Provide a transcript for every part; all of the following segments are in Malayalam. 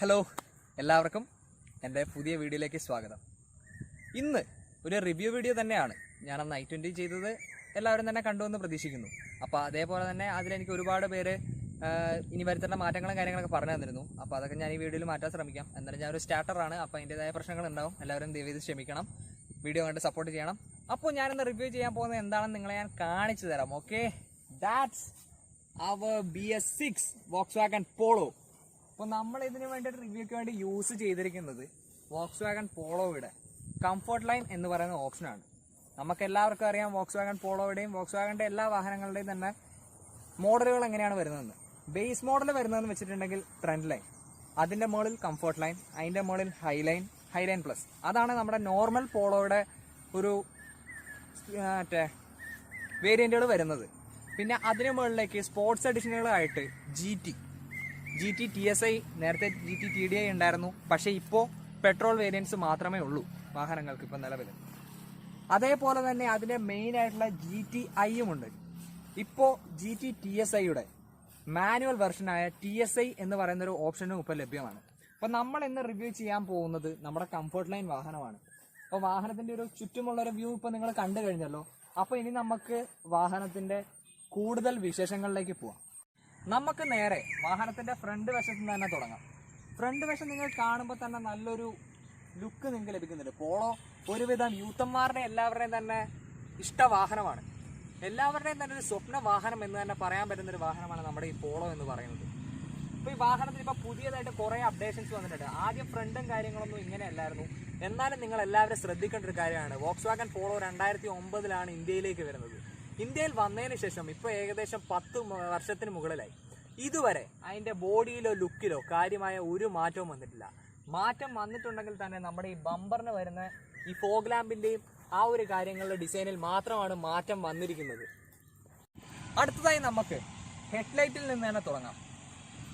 ഹലോ എല്ലാവർക്കും എൻ്റെ പുതിയ വീഡിയോയിലേക്ക് സ്വാഗതം. ഇന്ന് ഒരു റിവ്യൂ വീഡിയോ തന്നെയാണ്. ഞാനന്ന് i20 ചെയ്തത് എല്ലാവരും തന്നെ കണ്ടുവെന്ന് പ്രതീക്ഷിക്കുന്നു. അപ്പോൾ അതേപോലെ തന്നെ അതിലെനിക്ക് ഒരുപാട് പേര് ഇനി വരുത്തേണ്ട മാറ്റങ്ങളും കാര്യങ്ങളൊക്കെ പറഞ്ഞു തന്നിരുന്നു. അപ്പോൾ അതൊക്കെ ഞാൻ ഈ വീഡിയോയിൽ മാറ്റാൻ ശ്രമിക്കാം. എന്നാലും ഞാനൊരു സ്റ്റാർട്ടറാണ്, അപ്പോൾ അതിൻ്റെതായ പ്രശ്നങ്ങളുണ്ടാവും. എല്ലാവരും ദയവേത് ക്ഷമിക്കണം, വീഡിയോ കണ്ട് സപ്പോർട്ട് ചെയ്യണം. അപ്പോൾ ഞാനിന്ന് റിവ്യൂ ചെയ്യാൻ പോകുന്നത് എന്താണെന്ന് നിങ്ങളെ ഞാൻ കാണിച്ചു തരാം. Okay, that's our BS6 Volkswagen Polo. അപ്പോൾ നമ്മൾ ഇതിന് വേണ്ടിയിട്ട് റിവ്യൂക്ക് വേണ്ടി യൂസ് ചെയ്തിരിക്കുന്നത് Volkswagen Poloയുടെ കംഫർട്ട് ലൈൻ എന്ന് പറയുന്ന ഓപ്ഷനാണ്. നമുക്ക് എല്ലാവർക്കും അറിയാം Volkswagen Poloയുടെയും Volkswagenൻ്റെ എല്ലാ വാഹനങ്ങളുടെയും തന്നെ മോഡലുകൾ എങ്ങനെയാണ് വരുന്നതെന്ന്. ബേസ് മോഡൽ വരുന്നതെന്ന് വെച്ചിട്ടുണ്ടെങ്കിൽ ട്രെൻഡ് ലൈൻ, അതിൻ്റെ മുകളിൽ കംഫർട്ട് ലൈൻ, അതിൻ്റെ മുകളിൽ ഹൈലൈൻ പ്ലസ്. അതാണ് നമ്മുടെ നോർമൽ പോളോയുടെ ഒരു മറ്റേ വേരിയൻറ്റുകൾ വരുന്നത്. പിന്നെ അതിന് മുകളിലേക്ക് സ്പോർട്സ് എഡിഷനുകളായിട്ട് GT TSI, നേരത്തെ GT TDI ഉണ്ടായിരുന്നു. പക്ഷേ ഇപ്പോൾ പെട്രോൾ വേരിയൻസ് മാത്രമേ ഉള്ളൂ വാഹനങ്ങൾക്ക് ഇപ്പോൾ നിലവിൽ. അതേപോലെ തന്നെ അതിൻ്റെ മെയിൻ ആയിട്ടുള്ള GTI ഉണ്ട്. ഇപ്പോൾ GT TSIയുടെ മാനുവൽ വെർഷനായ TSI എന്ന് പറയുന്നൊരു ഓപ്ഷനും ഇപ്പോൾ ലഭ്യമാണ്. അപ്പോൾ നമ്മൾ ഇന്ന് റിവ്യൂ ചെയ്യാൻ പോകുന്നത് നമ്മുടെ കംഫർട്ട് ലൈൻ വാഹനമാണ്. അപ്പോൾ വാഹനത്തിൻ്റെ ഒരു ചുറ്റുമുള്ളൊരു വ്യൂ ഇപ്പോൾ നിങ്ങൾ കണ്ടു കഴിഞ്ഞല്ലോ. അപ്പോൾ ഇനി നമുക്ക് വാഹനത്തിൻ്റെ കൂടുതൽ വിശേഷങ്ങളിലേക്ക് പോവാം. നമുക്ക് നേരെ വാഹനത്തിന്റെ ഫ്രണ്ട് വശത്ത് നിന്ന് തന്നെ തുടങ്ങാം. ഫ്രണ്ട് വശം നിങ്ങൾ കാണുമ്പോൾ തന്നെ നല്ലൊരു ലുക്ക് നിങ്ങൾക്ക് ലഭിക്കുന്നുണ്ട്. പോളോ ഒരുവിധം യൂത്തന്മാരുടെ എല്ലാവരുടെയും തന്നെ ഇഷ്ട വാഹനമാണ്. എല്ലാവരുടെയും തന്നെ ഒരു സ്വപ്ന വാഹനം എന്ന് തന്നെ പറയാൻ പറ്റുന്നൊരു വാഹനമാണ് നമ്മുടെ ഈ പോളോ എന്ന് പറയുന്നത്. അപ്പോൾ ഈ വാഹനത്തിന് ഇപ്പോൾ പുതിയതായിട്ട് കുറേ അപ്ഡേഷൻസ് വന്നിട്ടുണ്ട്. ആദ്യം ഫ്രണ്ടും കാര്യങ്ങളൊന്നും ഇങ്ങനെയല്ലായിരുന്നു. എന്നാലും നിങ്ങൾ എല്ലാവരും ശ്രദ്ധിക്കേണ്ട ഒരു കാര്യമാണ്, Volkswagen Polo 2009 ഇന്ത്യയിലേക്ക് വരുന്നത്. ഇന്ത്യയിൽ വന്നതിന് ശേഷം ഇപ്പോൾ ഏകദേശം 10 വർഷത്തിന് മുകളിലായി. ഇതുവരെ അതിൻ്റെ ബോഡിയിലോ ലുക്കിലോ കാര്യമായ ഒരു മാറ്റവും വന്നിട്ടില്ല. മാറ്റം വന്നിട്ടുണ്ടെങ്കിൽ തന്നെ നമ്മുടെ ഈ ബമ്പറിന് വരുന്ന ഈ ഫോഗ് ലാമ്പിൻ്റെയും ആ ഒരു കാര്യങ്ങളുടെ ഡിസൈനിൽ മാത്രമാണ് മാറ്റം വന്നിരിക്കുന്നത്. അടുത്തതായി നമുക്ക് ഹെഡ്ലൈറ്റിൽ നിന്ന് തന്നെ തുടങ്ങാം.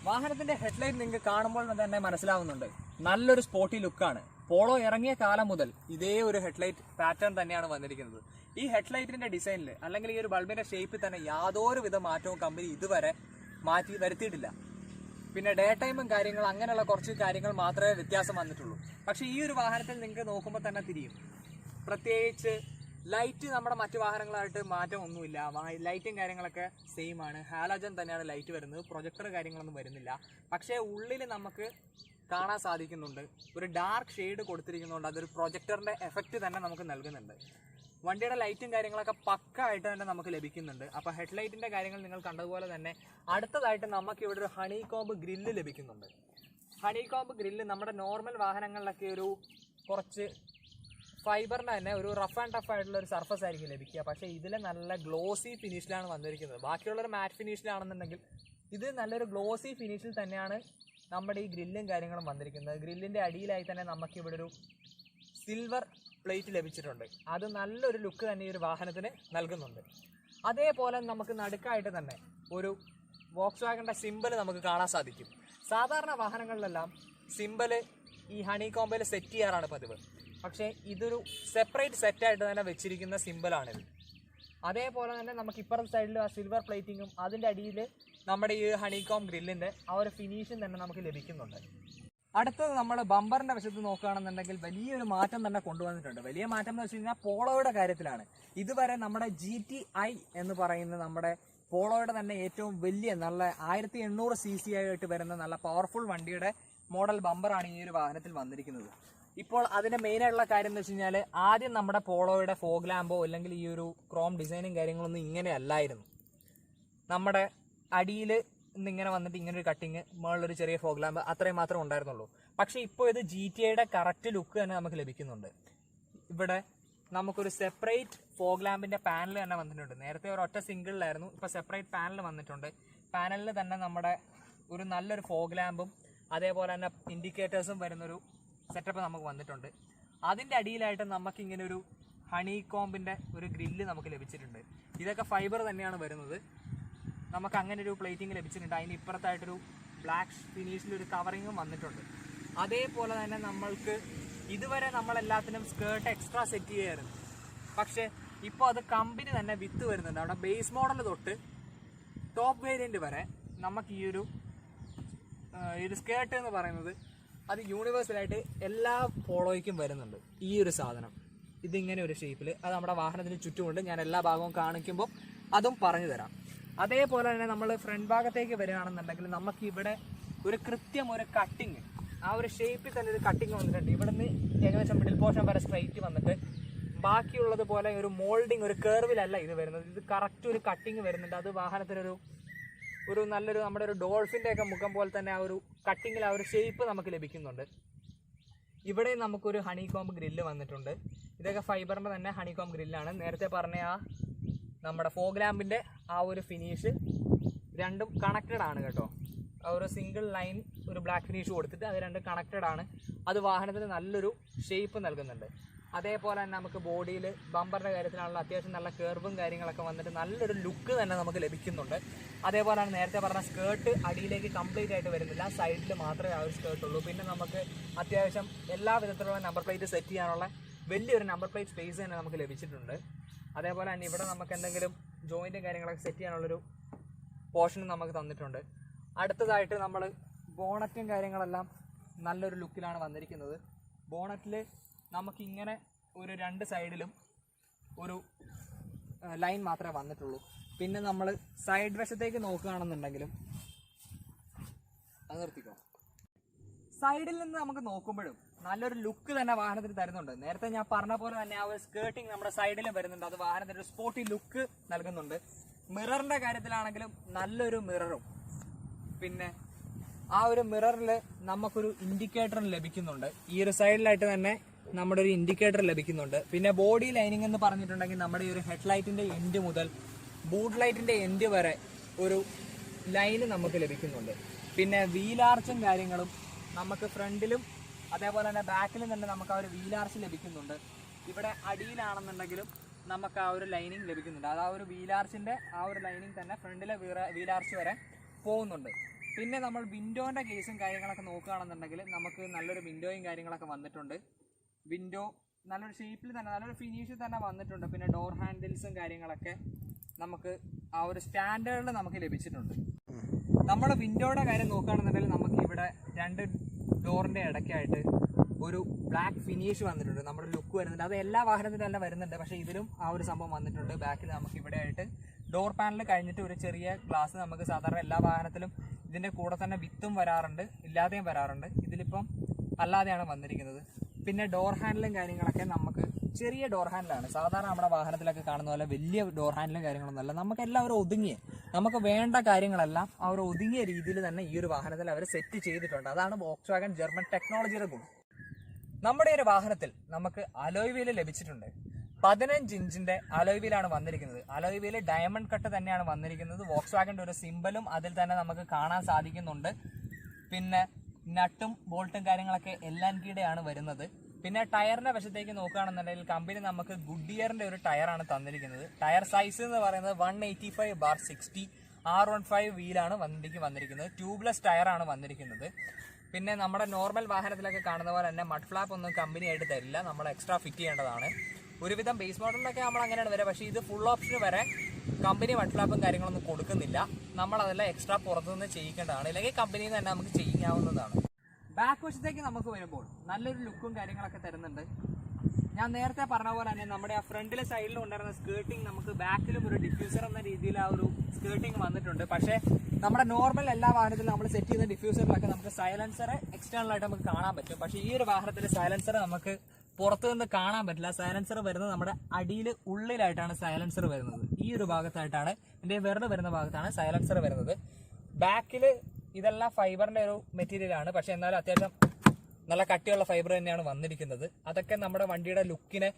വാഹനത്തിൻ്റെ ഹെഡ്ലൈറ്റ് നിങ്ങൾക്ക് കാണുമ്പോൾ തന്നെ മനസ്സിലാവുന്നുണ്ട്, നല്ലൊരു സ്പോർട്ടി ലുക്കാണ്. പോളോ ഇറങ്ങിയ കാലം മുതൽ ഇതേ ഒരു ഹെഡ്ലൈറ്റ് പാറ്റേൺ തന്നെയാണ് വന്നിരിക്കുന്നത്. ഈ ഹെഡ്ലൈറ്റിന്റെ ഡിസൈനിൽ അല്ലെങ്കിൽ ഈ ഒരു ബൾബിന്റെ ഷേപ്പിൽ തന്നെ യാതൊരു വിധ മാറ്റവും കമ്പനി ഇതുവരെ വരുത്തിയിട്ടില്ല. പിന്നെ ഡേ ടൈമും കാര്യങ്ങൾ അങ്ങനെയുള്ള കുറച്ച് കാര്യങ്ങൾ മാത്രമേ വ്യത്യാസം വന്നിട്ടുള്ളൂ. പക്ഷേ ഈ ഒരു വാഹനത്തിൽ നിങ്ങൾക്ക് നോക്കുമ്പോൾ തന്നെ തിരിയും. പ്രത്യേകിച്ച് ലൈറ്റ് നമ്മുടെ മറ്റു വാഹനങ്ങളായിട്ട് മാറ്റം ഒന്നുമില്ല. ലൈറ്റും കാര്യങ്ങളൊക്കെ സെയിം ആണ്. ഹാലോജൻ തന്നെയാണ് ലൈറ്റ് വരുന്നത്. പ്രൊജക്ടർ കാര്യങ്ങളൊന്നും വരുന്നില്ല. പക്ഷേ ഉള്ളിൽ നമുക്ക് കാണാൻ സാധിക്കുന്നുണ്ട്, ഒരു ഡാർക്ക് ഷെയ്ഡ് കൊടുത്തിരിക്കുന്നതുകൊണ്ട് അതൊരു പ്രൊജക്ടറിന്റെ എഫക്റ്റ് തന്നെ നമുക്ക് നൽകുന്നുണ്ട്. വണ്ടിയുടെ ലൈറ്റും കാര്യങ്ങളൊക്കെ പക്ക ആയിട്ട് തന്നെ നമുക്ക് ലഭിക്കുന്നുണ്ട്. അപ്പോൾ ഹെഡ്ലൈറ്റിൻ്റെ കാര്യങ്ങൾ നിങ്ങൾ കണ്ടതുപോലെ തന്നെ അടുത്തതായിട്ട് നമുക്ക് ഇവിടെ ഒരു ഹണി കോംബ് ഗ്രില്ല് ലഭിക്കുന്നുണ്ട്. ഹണി കോംബ് ഗ്രില്ല് നമ്മുടെ നോർമൽ വാഹനങ്ങളിലൊക്കെ ഒരു കുറച്ച് ഫൈബറിൻ്റെ തന്നെ ഒരു റഫ് ആൻഡ് ടഫ് ആയിട്ടുള്ള ഒരു സർഫസ് ആയിരിക്കും ലഭിക്കുക. പക്ഷേ ഇതിൽ നല്ല ഗ്ലോസി ഫിനിഷിലാണ് വന്നിരിക്കുന്നത്. ബാക്കിയുള്ളൊരു മാറ്റ് ഫിനിഷിലാണെന്നുണ്ടെങ്കിൽ ഇത് നല്ലൊരു ഗ്ലോസി ഫിനിഷിൽ തന്നെയാണ് നമ്മുടെ ഈ ഗ്രില്ലും കാര്യങ്ങളും വന്നിരിക്കുന്നത്. ഗ്രില്ലിൻ്റെ അടിയിലായി തന്നെ നമുക്കിവിടെ ഒരു സിൽവർ പ്ലേറ്റ് ലഭിച്ചിട്ടുണ്ട്. അത് നല്ലൊരു ലുക്ക് തന്നെ ഈ ഒരു വാഹനത്തിന് നൽകുന്നുണ്ട്. അതേപോലെ നമുക്ക് നടുക്കായിട്ട് തന്നെ ഒരു വോക്സ്വാഗൻ്റെ സിമ്പൽ നമുക്ക് കാണാൻ സാധിക്കും. സാധാരണ വാഹനങ്ങളിലെല്ലാം സിമ്പൽ ഈ ഹണി കോംബിൽ സെറ്റ് ചെയ്യാറാണ് പതിവ്. പക്ഷേ ഇതൊരു സെപ്പറേറ്റ് സെറ്റായിട്ട് തന്നെ വെച്ചിരിക്കുന്ന സിമ്പലാണിത്. അതേപോലെ തന്നെ നമുക്ക് ഇപ്പുറത്തെ സൈഡിൽ ആ സിൽവർ പ്ലേറ്റിങ്ങും അതിൻ്റെ അടിയിൽ നമ്മുടെ ഈ ഹണി കോംബ് ഗ്രില്ലിൻ്റെ ആ ഒരു ഫിനിഷും തന്നെ നമുക്ക് ലഭിക്കുന്നുണ്ട്. അടുത്തത് നമ്മൾ ബമ്പറിൻ്റെ വശത്ത് നോക്കുകയാണെന്നുണ്ടെങ്കിൽ വലിയൊരു മാറ്റം തന്നെ കൊണ്ടുവന്നിട്ടുണ്ട്. വലിയ മാറ്റം എന്ന് വെച്ച് കഴിഞ്ഞാൽ പോളോയുടെ കാര്യത്തിലാണ്. ഇതുവരെ നമ്മുടെ GTI എന്ന് പറയുന്ന നമ്മുടെ പോളോയുടെ തന്നെ ഏറ്റവും വലിയ നല്ല 1800 cc ആയിട്ട് വരുന്ന നല്ല പവർഫുൾ വണ്ടിയുടെ മോഡൽ ബമ്പറാണ് ഈ ഒരു വാഹനത്തിൽ വന്നിരിക്കുന്നത്. ഇപ്പോൾ അതിൻ്റെ മെയിനായിട്ടുള്ള കാര്യം എന്ന് വെച്ച് കഴിഞ്ഞാൽ ആദ്യം നമ്മുടെ പോളോയുടെ ഫോഗ് ലാമ്പോ അല്ലെങ്കിൽ ഈ ഒരു ക്രോം ഡിസൈനും കാര്യങ്ങളൊന്നും ഇങ്ങനെ അല്ലായിരുന്നു. നമ്മുടെ അടിയിൽ ഇന്നിങ്ങനെ വന്നിട്ട് ഇങ്ങനെ ഒരു കട്ടിങ്, മുകളിലൊരു ചെറിയ ഫോഗ് ലാമ്പ്, അത്രയും മാത്രമേ ഉണ്ടായിരുന്നുള്ളൂ. പക്ഷേ ഇപ്പോൾ ഇത് GTIയുടെ കറക്റ്റ് ലുക്ക് തന്നെ നമുക്ക് ലഭിക്കുന്നുണ്ട്. ഇവിടെ നമുക്കൊരു സെപ്പറേറ്റ് ഫോഗ് ലാമ്പിൻ്റെ പാനൽ തന്നെ വന്നിട്ടുണ്ട്. നേരത്തെ ഒരു ഒറ്റ സിംഗിളിലായിരുന്നു, ഇപ്പോൾ സെപ്പറേറ്റ് പാനൽ വന്നിട്ടുണ്ട്. പാനലിൽ തന്നെ നമ്മുടെ ഒരു നല്ലൊരു ഫോഗ് ലാമ്പും അതേപോലെ തന്നെ ഇൻഡിക്കേറ്റേഴ്സും വരുന്നൊരു സെറ്റപ്പ് നമുക്ക് വന്നിട്ടുണ്ട്. അതിൻ്റെ അടിയിലായിട്ട് നമുക്കിങ്ങനെ ഒരു ഹണി കോംബിൻ്റെ ഒരു ഗ്രില്ല് നമുക്ക് ലഭിച്ചിട്ടുണ്ട്. ഇതൊക്കെ ഫൈബർ തന്നെയാണ് വരുന്നത്. നമുക്ക് അങ്ങനെ ഒരു പ്ലേറ്റിംഗ് ലഭിച്ചിട്ടുണ്ട്. അതിന് ഇപ്പുറത്തായിട്ടൊരു ബ്ലാക്ക് ഫിനിഷിലൊരു കവറിങ്ങും വന്നിട്ടുണ്ട്. അതേപോലെ തന്നെ നമ്മൾക്ക് ഇതുവരെ നമ്മളെല്ലാത്തിനും സ്കേർട്ട് എക്സ്ട്രാ സെറ്റ് ചെയ്യായിരുന്നു. പക്ഷേ ഇപ്പോൾ അത് കമ്പനി തന്നെ വിത്ത് വരുന്നുണ്ട്. അവിടെ ബേസ് മോഡൽ തൊട്ട് ടോപ്പ് വേരിയൻറ്റ് വരെ നമുക്ക് ഈ ഒരു സ്കേർട്ട് എന്ന് പറയുന്നത് അത് യൂണിവേഴ്സലായിട്ട് എല്ലാ പോളോയ്ക്കും വരുന്നുണ്ട് ഈ ഒരു സാധനം. ഇതിങ്ങനെ ഒരു ഷേപ്പിൽ അത് നമ്മുടെ വാഹനത്തിന് ചുറ്റുമുണ്ട്. ഞാൻ എല്ലാ ഭാഗവും കാണിക്കുമ്പോൾ അതും പറഞ്ഞു തരാം. അതേപോലെ തന്നെ നമ്മൾ ഫ്രണ്ട് ഭാഗത്തേക്ക് വരികയാണെന്നുണ്ടെങ്കിൽ നമുക്ക് ഇവിടെ ഒരു കൃത്യം ഒരു കട്ടിങ്, ആ ഒരു ഷേപ്പിൽ തന്നെ ഒരു കട്ടിങ് വന്നിട്ടുണ്ട്. ഇവിടുന്ന് ഏകദേശം മിഡിൽ പോർഷൻ വരെ സ്ട്രൈറ്റ് വന്നിട്ട് ബാക്കിയുള്ളത് പോലെ ഒരു മോൾഡിങ്, ഒരു കേർവിലല്ല ഇത് വരുന്നത്. ഇത് കറക്റ്റ് ഒരു കട്ടിങ് വരുന്നുണ്ട്. അത് വാഹനത്തിനൊരു നല്ലൊരു നമ്മുടെ ഒരു ഡോൾഫിൻ്റെ ഒക്കെ മുഖം പോലെ തന്നെ ആ ഒരു കട്ടിങ്ങിൽ ആ ഒരു ഷേപ്പ് നമുക്ക് ലഭിക്കുന്നുണ്ട്. ഇവിടെ നമുക്കൊരു ഹണികോംബ് ഗ്രില്ല് വന്നിട്ടുണ്ട്. ഇതൊക്കെ ഫൈബറിൻ്റെ തന്നെ ഹണികോംബ് ഗ്രില്ലാണ്. നേരത്തെ പറഞ്ഞ ആ നമ്മുടെ ഫോഗ് ലാമ്പിൻ്റെ ആ ഒരു ഫിനിഷ് രണ്ടും കണക്റ്റഡ് ആണ് കേട്ടോ. ആ ഒരു സിംഗിൾ ലൈൻ ഒരു ബ്ലാക്ക് ഫിനിഷ് കൊടുത്തിട്ട് അത് രണ്ടും കണക്റ്റഡ് ആണ്. അത് വാഹനത്തിന് നല്ലൊരു ഷേപ്പ് നൽകുന്നുണ്ട്. അതേപോലെ തന്നെ നമുക്ക് ബോഡിയിൽ ബമ്പറിൻ്റെ കാര്യത്തിലാണല്ലോ അത്യാവശ്യം നല്ല കർവും കാര്യങ്ങളൊക്കെ വന്നിട്ട് നല്ലൊരു ലുക്ക് തന്നെ നമുക്ക് ലഭിക്കുന്നുണ്ട്. അതേപോലെ തന്നെ നേരത്തെ പറഞ്ഞ സ്കേർട്ട് അടിയിലേക്ക് കംപ്ലീറ്റ് ആയിട്ട് വരുന്നില്ല, സൈഡിൽ മാത്രമേ ആ ഒരു സ്കേർട്ട് ഉള്ളൂ. പിന്നെ നമുക്ക് അത്യാവശ്യം എല്ലാ വിധത്തിലുള്ള നമ്പർ പ്ലേറ്റ് സെറ്റ് ചെയ്യാനുള്ള വലിയൊരു നമ്പർ പ്ലേറ്റ് സ്പേസ് തന്നെ നമുക്ക് ലഭിച്ചിട്ടുണ്ട്. അതേപോലെ തന്നെ ഇവിടെ നമുക്ക് എന്തെങ്കിലും ജോയിൻറ്റും കാര്യങ്ങളൊക്കെ സെറ്റ് ചെയ്യാനുള്ളൊരു പോർഷനും നമുക്ക് തന്നിട്ടുണ്ട്. അടുത്തതായിട്ട് നമ്മൾ ബോണറ്റും കാര്യങ്ങളെല്ലാം നല്ലൊരു ലുക്കിലാണ് വന്നിരിക്കുന്നത്. ബോണറ്റിൽ നമുക്കിങ്ങനെ ഒരു രണ്ട് സൈഡിലും ഒരു ലൈൻ മാത്രമേ വന്നിട്ടുള്ളൂ. പിന്നെ നമ്മൾ സൈഡ് വശത്തേക്ക് നോക്കുകയാണെന്നുണ്ടെങ്കിലും അത് നിർത്തിക്കോ, സൈഡിൽ നിന്ന് നമുക്ക് നോക്കുമ്പോഴും നല്ലൊരു ലുക്ക് തന്നെ വാഹനത്തിന് തരുന്നുണ്ട്. നേരത്തെ ഞാൻ പറഞ്ഞ പോലെ തന്നെ ആ ഒരു സ്കേർട്ടിങ് നമ്മുടെ സൈഡിലും വരുന്നുണ്ട്. അത് വാഹനത്തിന് ഒരു സ്പോർട്ടി ലുക്ക് നൽകുന്നുണ്ട്. മിററിന്റെ കാര്യത്തിലാണെങ്കിലും നല്ലൊരു മിററും, പിന്നെ ആ ഒരു മിററിൽ നമുക്കൊരു ഇൻഡിക്കേറ്ററും ലഭിക്കുന്നുണ്ട്. ഈ ഒരു സൈഡിലായിട്ട് തന്നെ നമ്മുടെ ഒരു ഇൻഡിക്കേറ്റർ ലഭിക്കുന്നുണ്ട്. പിന്നെ ബോഡി ലൈനിങ് എന്ന് പറഞ്ഞിട്ടുണ്ടെങ്കിൽ നമ്മുടെ ഈ ഒരു ഹെഡ്ലൈറ്റിന്റെ എൻഡ് മുതൽ ബൂട്ട് ലൈറ്റിന്റെ എൻഡ് വരെ ഒരു ലൈന് നമുക്ക് ലഭിക്കുന്നുണ്ട്. പിന്നെ വീലാർച്ചും കാര്യങ്ങളും നമുക്ക് ഫ്രണ്ടിലും അതേപോലെ തന്നെ ബാക്കിലും തന്നെ നമുക്ക് ആ ഒരു വീലാർച്ച് ലഭിക്കുന്നുണ്ട്. ഇവിടെ അടിയിലാണെന്നുണ്ടെങ്കിലും നമുക്ക് ആ ഒരു ലൈനിങ് ലഭിക്കുന്നുണ്ട്. അത് ആ ഒരു വീലാർച്ചിന്റെ ആ ഒരു ലൈനിങ് തന്നെ ഫ്രണ്ടിലെ വീലാർച്ച് വരെ പോകുന്നുണ്ട്. പിന്നെ നമ്മൾ വിൻഡോന്റെ കേസും കാര്യങ്ങളൊക്കെ നോക്കുകയാണെന്നുണ്ടെങ്കിൽ നമുക്ക് നല്ലൊരു വിൻഡോയും കാര്യങ്ങളൊക്കെ വന്നിട്ടുണ്ട്. വിൻഡോ നല്ലൊരു ഷേപ്പിൽ തന്നെ നല്ലൊരു ഫിനിഷിൽ തന്നെ വന്നിട്ടുണ്ട്. പിന്നെ ഡോർ ഹാൻഡിൽസും കാര്യങ്ങളൊക്കെ നമുക്ക് ആ ഒരു സ്റ്റാൻഡേർഡിൽ നമുക്ക് ലഭിച്ചിട്ടുണ്ട്. നമ്മുടെ വിൻഡോയുടെ കാര്യം നോക്കുകയാണെന്നുണ്ടെങ്കിൽ നമുക്ക് ഇവിടെ രണ്ട് ഡോറിൻ്റെ ഇടയ്ക്കായിട്ട് ഒരു ബ്ലാക്ക് ഫിനിഷ് വന്നിട്ടുണ്ട്. നമ്മുടെ ലുക്ക് വരുന്നുണ്ട്. അത് എല്ലാ വാഹനത്തിലും തന്നെ വരുന്നുണ്ട്, പക്ഷേ ഇതിലും ആ ഒരു സംഭവം വന്നിട്ടുണ്ട്. ബാക്കിൽ നമുക്ക് ഇവിടെ ആയിട്ട് ഡോർ പാനൽ കഴിഞ്ഞിട്ട് ഒരു ചെറിയ ഗ്ലാസ് നമുക്ക് സാധാരണ എല്ലാ വാഹനത്തിലും ഇതിൻ്റെ കൂടെ തന്നെ വിത്തും വരാറുണ്ട്, ഇല്ലാതെയും വരാറുണ്ട്. ഇതിലിപ്പം അല്ലാതെയാണ് വന്നിരിക്കുന്നത്. പിന്നെ ഡോർ ഹാൻഡിലും കാര്യങ്ങളൊക്കെ നമുക്ക് ചെറിയ ഡോർ ഹാൻഡിലാണ്. സാധാരണ നമ്മുടെ വാഹനത്തിലൊക്കെ കാണുന്ന പോലെ വലിയ ഡോർ ഹാൻഡിലും കാര്യങ്ങളൊന്നുമല്ല. നമുക്ക് എല്ലാവരും ഒതുങ്ങിയ, നമുക്ക് വേണ്ട കാര്യങ്ങളെല്ലാം ആ ഒരു ഒതുങ്ങിയ രീതിയിൽ തന്നെ ഈ ഒരു വാഹനത്തിൽ അവർ സെറ്റ് ചെയ്തിട്ടുണ്ട്. അതാണ് വോക്സ്വാഗൺ ജർമ്മൻ ടെക്നോളജിയുടെ ഗുണം. നമ്മുടെ ഒരു വാഹനത്തിൽ നമുക്ക് അലോയ് വീല് ലഭിച്ചിട്ടുണ്ട്. 15 ഇഞ്ചിന്റെ അലോയ് വീലാണ് വന്നിരിക്കുന്നത്. അലോയ് വീല് ഡയമണ്ട് കട്ട് തന്നെയാണ് വന്നിരിക്കുന്നത്. വോക്സ്വാഗന്റെ ഒരു സിമ്പലും അതിൽ തന്നെ നമുക്ക് കാണാൻ സാധിക്കുന്നുണ്ട്. പിന്നെ നട്ടും ബോൾട്ടും കാര്യങ്ങളൊക്കെ LNKയുടെ വരുന്നത്. പിന്നെ ടയറിന്റെ വശത്തേക്ക് നോക്കുകയാണെന്നുണ്ടെങ്കിൽ കമ്പനി നമുക്ക് ഗുഡിയറിന്റെ ഒരു ടയറാണ് തന്നിരിക്കുന്നത്. ടയർ സൈസ് എന്ന് പറയുന്നത് 185/60 R15 വീലാണ് വണ്ടിക്ക് വന്നിരിക്കുന്നത്. ട്യൂബ്ലെസ് ടയറാണ് വന്നിരിക്കുന്നത്. പിന്നെ നമ്മുടെ നോർമൽ വാഹനത്തിലൊക്കെ കാണുന്ന പോലെ തന്നെ മഡ് ഫ്ലാപ്പ് ഒന്നും കമ്പനി ആയിട്ട് തരില്ല, നമ്മൾ എക്സ്ട്രാ ഫിറ്റ് ചെയ്യേണ്ടതാണ്. ഒരുവിധം ബേസ് മോഡലിലൊക്കെ നമ്മൾ അങ്ങനെയാണ് വരിക. പക്ഷേ ഇത് ഫുൾ ഓപ്ഷന് വരെ കമ്പനി മഡ് ഫ്ലാപ്പും കാര്യങ്ങളൊന്നും കൊടുക്കുന്നില്ല. നമ്മളതെല്ലാം എക്സ്ട്രാ പുറത്തുനിന്ന് ചെയ്യിക്കേണ്ടതാണ്, അല്ലെങ്കിൽ കമ്പനിയിൽ നിന്ന് തന്നെ നമുക്ക് ചെയ്യാവുന്നതാണ്. ബാക്ക് വശത്തേക്ക് നമുക്ക് വരുമ്പോൾ നല്ലൊരു ലുക്കും കാര്യങ്ങളൊക്കെ തരുന്നുണ്ട്. ഞാൻ നേരത്തെ പറഞ്ഞ പോലെ തന്നെ നമ്മുടെ ആ ഫ്രണ്ടിലെ സൈഡിലും ഉണ്ടായിരുന്ന സ്കേർട്ടിങ് നമുക്ക് ബാക്കിലും ഒരു ഡിഫ്യൂസർ എന്ന രീതിയിൽ ആ ഒരു സ്കേർട്ടിങ് വന്നിട്ടുണ്ട്. പക്ഷേ നമ്മുടെ നോർമൽ എല്ലാ വാഹനത്തിലും നമ്മൾ സെറ്റ് ചെയ്യുന്ന ഡിഫ്യൂസറിലൊക്കെ നമുക്ക് സൈലൻസർ എക്സ്റ്റേണൽ ആയിട്ട് നമുക്ക് കാണാൻ പറ്റും. പക്ഷേ ഈ ഒരു വാഹനത്തിൽ സൈലൻസർ നമുക്ക് പുറത്തു നിന്ന് കാണാൻ പറ്റില്ല. സൈലൻസർ വരുന്നത് നമ്മുടെ അടിയിൽ ഉള്ളിലായിട്ടാണ് സൈലൻസർ വരുന്നത്. ഈ ഒരു ഭാഗത്തായിട്ടാണ്, എൻ്റെ വിരൽ വരുന്ന ഭാഗത്താണ് സൈലൻസർ വരുന്നത്. ബാക്കിൽ ഇതെല്ലാം ഫൈബറിന്റെ ഒരു മെറ്റീരിയലാണ്, പക്ഷെ എന്നാലും അത്യാവശ്യം നല്ല കട്ടിയുള്ള ഫൈബർ തന്നെയാണ് വന്നിരിക്കുന്നത്. അതൊക്കെ നമ്മുടെ വണ്ടിയുടെ ലുക്കിനെ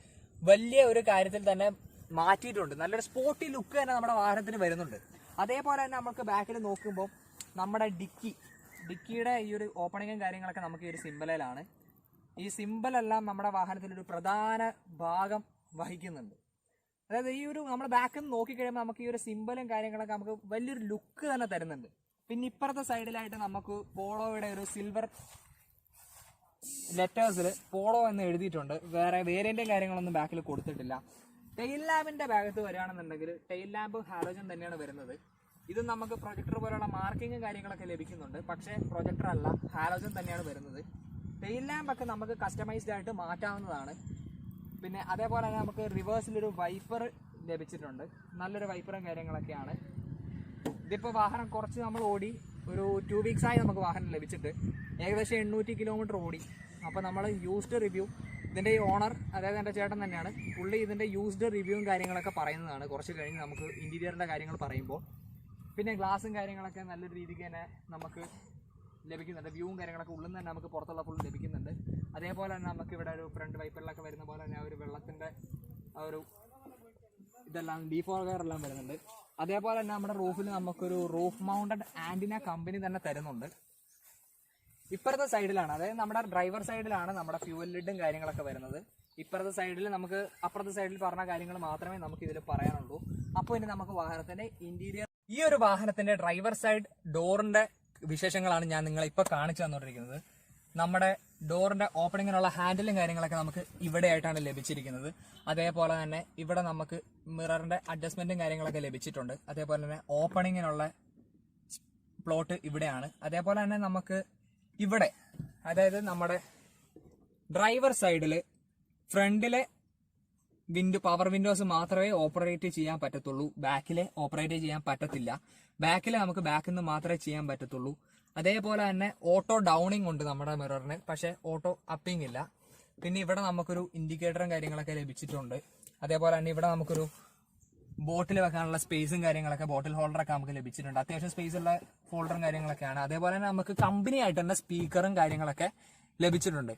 വലിയ ഒരു കാര്യത്തിൽ തന്നെ മാറ്റിയിട്ടുണ്ട്. നല്ലൊരു സ്പോർട്ടി ലുക്ക് തന്നെ നമ്മുടെ വാഹനത്തിന് വരുന്നുണ്ട്. അതേപോലെ തന്നെ നമുക്ക് ബാക്കിൽ നോക്കുമ്പോൾ നമ്മുടെ ഡിക്കിയുടെ ഈ ഒരു ഓപ്പണിങ്ങും കാര്യങ്ങളൊക്കെ നമുക്ക് ഈ ഒരു സിമ്പലിലാണ്. ഈ സിമ്പലെല്ലാം നമ്മുടെ വാഹനത്തിലൊരു പ്രധാന ഭാഗം വഹിക്കുന്നുണ്ട്. അതായത് ഈ ഒരു നമ്മുടെ ബാക്കിൽ നിന്ന് നോക്കിക്കഴിയുമ്പോൾ നമുക്ക് ഈ ഒരു സിമ്പലും കാര്യങ്ങളൊക്കെ നമുക്ക് വലിയൊരു ലുക്ക് തന്നെ തരുന്നുണ്ട്. പിന്നെ ഇപ്പുറത്തെ സൈഡിലായിട്ട് നമുക്ക് പോളോയുടെ ഒരു സിൽവർ ലെറ്റേഴ്സിൽ പോളോ എന്ന് എഴുതിയിട്ടുണ്ട്. വേറെ വേരിയന്റും കാര്യങ്ങളൊന്നും ബാക്കിൽ കൊടുത്തിട്ടില്ല. ടെയിൽ ലാമ്പിന്റെ ഭാഗത്ത് വരികയാണെന്നുണ്ടെങ്കിൽ ടെയിൽ ലാമ്പ് ഹാലോജൻ തന്നെയാണ് വരുന്നത്. ഇത് നമുക്ക് പ്രൊജക്ടർ പോലുള്ള മാർക്കിങ്ങും കാര്യങ്ങളൊക്കെ ലഭിക്കുന്നുണ്ട്, പക്ഷേ പ്രൊജക്ടർ അല്ല, ഹാലോജൻ തന്നെയാണ് വരുന്നത്. ടെയിൽ ലാമ്പ് ഒക്കെ നമുക്ക് കസ്റ്റമൈസ്ഡ് ആയിട്ട് മാറ്റാവുന്നതാണ്. പിന്നെ അതേപോലെ തന്നെ നമുക്ക് റിവേഴ്സിലൊരു വൈപ്പർ ലഭിച്ചിട്ടുണ്ട്. നല്ലൊരു വൈപ്പറും കാര്യങ്ങളൊക്കെയാണ്. ഇതിപ്പോൾ വാഹനം കുറച്ച് നമ്മൾ ഓടി ഒരു 2 വീക്സായി നമുക്ക് വാഹനം ലഭിച്ചിട്ട് ഏകദേശം 800 കിലോമീറ്റർ ഓടി. അപ്പോൾ നമ്മൾ യൂസ്ഡ് റിവ്യൂ, ഇതിൻ്റെ ഈ ഓണർ അതായത് എൻ്റെ ചേട്ടൻ തന്നെയാണ്, പുള്ളി ഇതിൻ്റെ യൂസ്ഡ് റിവ്യൂവും കാര്യങ്ങളൊക്കെ പറയുന്നതാണ് കുറച്ച് കഴിഞ്ഞ് നമുക്ക് ഇൻറ്റീരിയറിൻ്റെ കാര്യങ്ങൾ പറയുമ്പോൾ. പിന്നെ ഗ്ലാസും കാര്യങ്ങളൊക്കെ നല്ലൊരു രീതിക്ക് തന്നെ നമുക്ക് ലഭിക്കുന്നുണ്ട്. വ്യൂവും കാര്യങ്ങളൊക്കെ ഉള്ളിൽ നിന്ന് തന്നെ നമുക്ക് പുറത്തുള്ള ഫുൾ ലഭിക്കുന്നുണ്ട്. അതേപോലെ തന്നെ നമുക്ക് ഇവിടെ ഒരു ഫ്രണ്ട് വൈപ്പറിലൊക്കെ വരുന്ന പോലെ തന്നെ ഒരു വെള്ളത്തിൻ്റെ ആ ഒരു ഇതെല്ലാം ഡീഫോഗറെല്ലാം വരുന്നുണ്ട്. അതേപോലെ തന്നെ നമ്മുടെ റൂഫിൽ നമുക്കൊരു റൂഫ് മൗണ്ടഡ് ആൻറ്റിന കമ്പനി തന്നെ തരുന്നുണ്ട്. ഇപ്പുറത്തെ സൈഡിലാണ്, അതായത് നമ്മുടെ ഡ്രൈവർ സൈഡിലാണ് നമ്മുടെ ഫ്യൂവൽ ലിഡും കാര്യങ്ങളൊക്കെ വരുന്നത്. ഇപ്പുറത്തെ സൈഡിൽ നമുക്ക് അപ്പുറത്തെ സൈഡിൽ പറഞ്ഞ കാര്യങ്ങൾ മാത്രമേ നമുക്ക് ഇതിൽ പറയാനുള്ളൂ. അപ്പോൾ ഇനി നമുക്ക് വാഹനത്തിന്റെ ഇന്റീരിയർ, ഈ ഒരു വാഹനത്തിന്റെ ഡ്രൈവർ സൈഡ് ഡോറിന്റെ വിശേഷങ്ങളാണ് ഞാൻ നിങ്ങളെ ഇപ്പൊ കാണിച്ചു തന്നുകൊണ്ടിരിക്കുന്നത്. നമ്മുടെ ഡോറിന്റെ ഓപ്പണിങ്ങിനുള്ള ഹാൻഡിലും കാര്യങ്ങളൊക്കെ നമുക്ക് ഇവിടെ ആയിട്ടാണ് ലഭിച്ചിരിക്കുന്നത്. അതേപോലെ തന്നെ ഇവിടെ നമുക്ക് മിററിന്റെ അഡ്ജസ്റ്റ്മെന്റും കാര്യങ്ങളൊക്കെ ലഭിച്ചിട്ടുണ്ട്. അതേപോലെ തന്നെ ഓപ്പണിങ്ങിനുള്ള പ്ലോട്ട് ഇവിടെയാണ്. അതേപോലെ തന്നെ നമുക്ക് ഇവിടെ, അതായത് നമ്മുടെ ഡ്രൈവർ സൈഡിൽ ഫ്രണ്ടിലെ പവർ വിൻഡോസ് മാത്രമേ ഓപ്പറേറ്റ് ചെയ്യാൻ പറ്റത്തുള്ളൂ. ബാക്കിലെ ഓപ്പറേറ്റ് ചെയ്യാൻ പറ്റത്തില്ല. ബാക്കിൽ നമുക്ക് ബാക്കിൽ നിന്ന് മാത്രമേ ചെയ്യാൻ പറ്റത്തുള്ളൂ. അതേപോലെ തന്നെ ഓട്ടോ ഡൗണിങ് ഉണ്ട് നമ്മുടെ മിററിന്, പക്ഷെ ഓട്ടോ അപ്പിംഗ് ഇല്ല. പിന്നെ ഇവിടെ നമുക്കൊരു ഇൻഡിക്കേറ്ററും കാര്യങ്ങളൊക്കെ ലഭിച്ചിട്ടുണ്ട്. അതേപോലെ തന്നെ ഇവിടെ നമുക്കൊരു ബോട്ടിൽ വെക്കാനുള്ള സ്പേസും കാര്യങ്ങളൊക്കെ, ബോട്ടിൽ ഹോൾഡറൊക്കെ നമുക്ക് ലഭിച്ചിട്ടുണ്ട്. അത്യാവശ്യം സ്പേസ് ഉള്ള ഫോൾഡറും കാര്യങ്ങളൊക്കെയാണ്. അതേപോലെ തന്നെ നമുക്ക് കമ്പനി ആയിട്ട് തന്നെ സ്പീക്കറും കാര്യങ്ങളൊക്കെ ലഭിച്ചിട്ടുണ്ട്.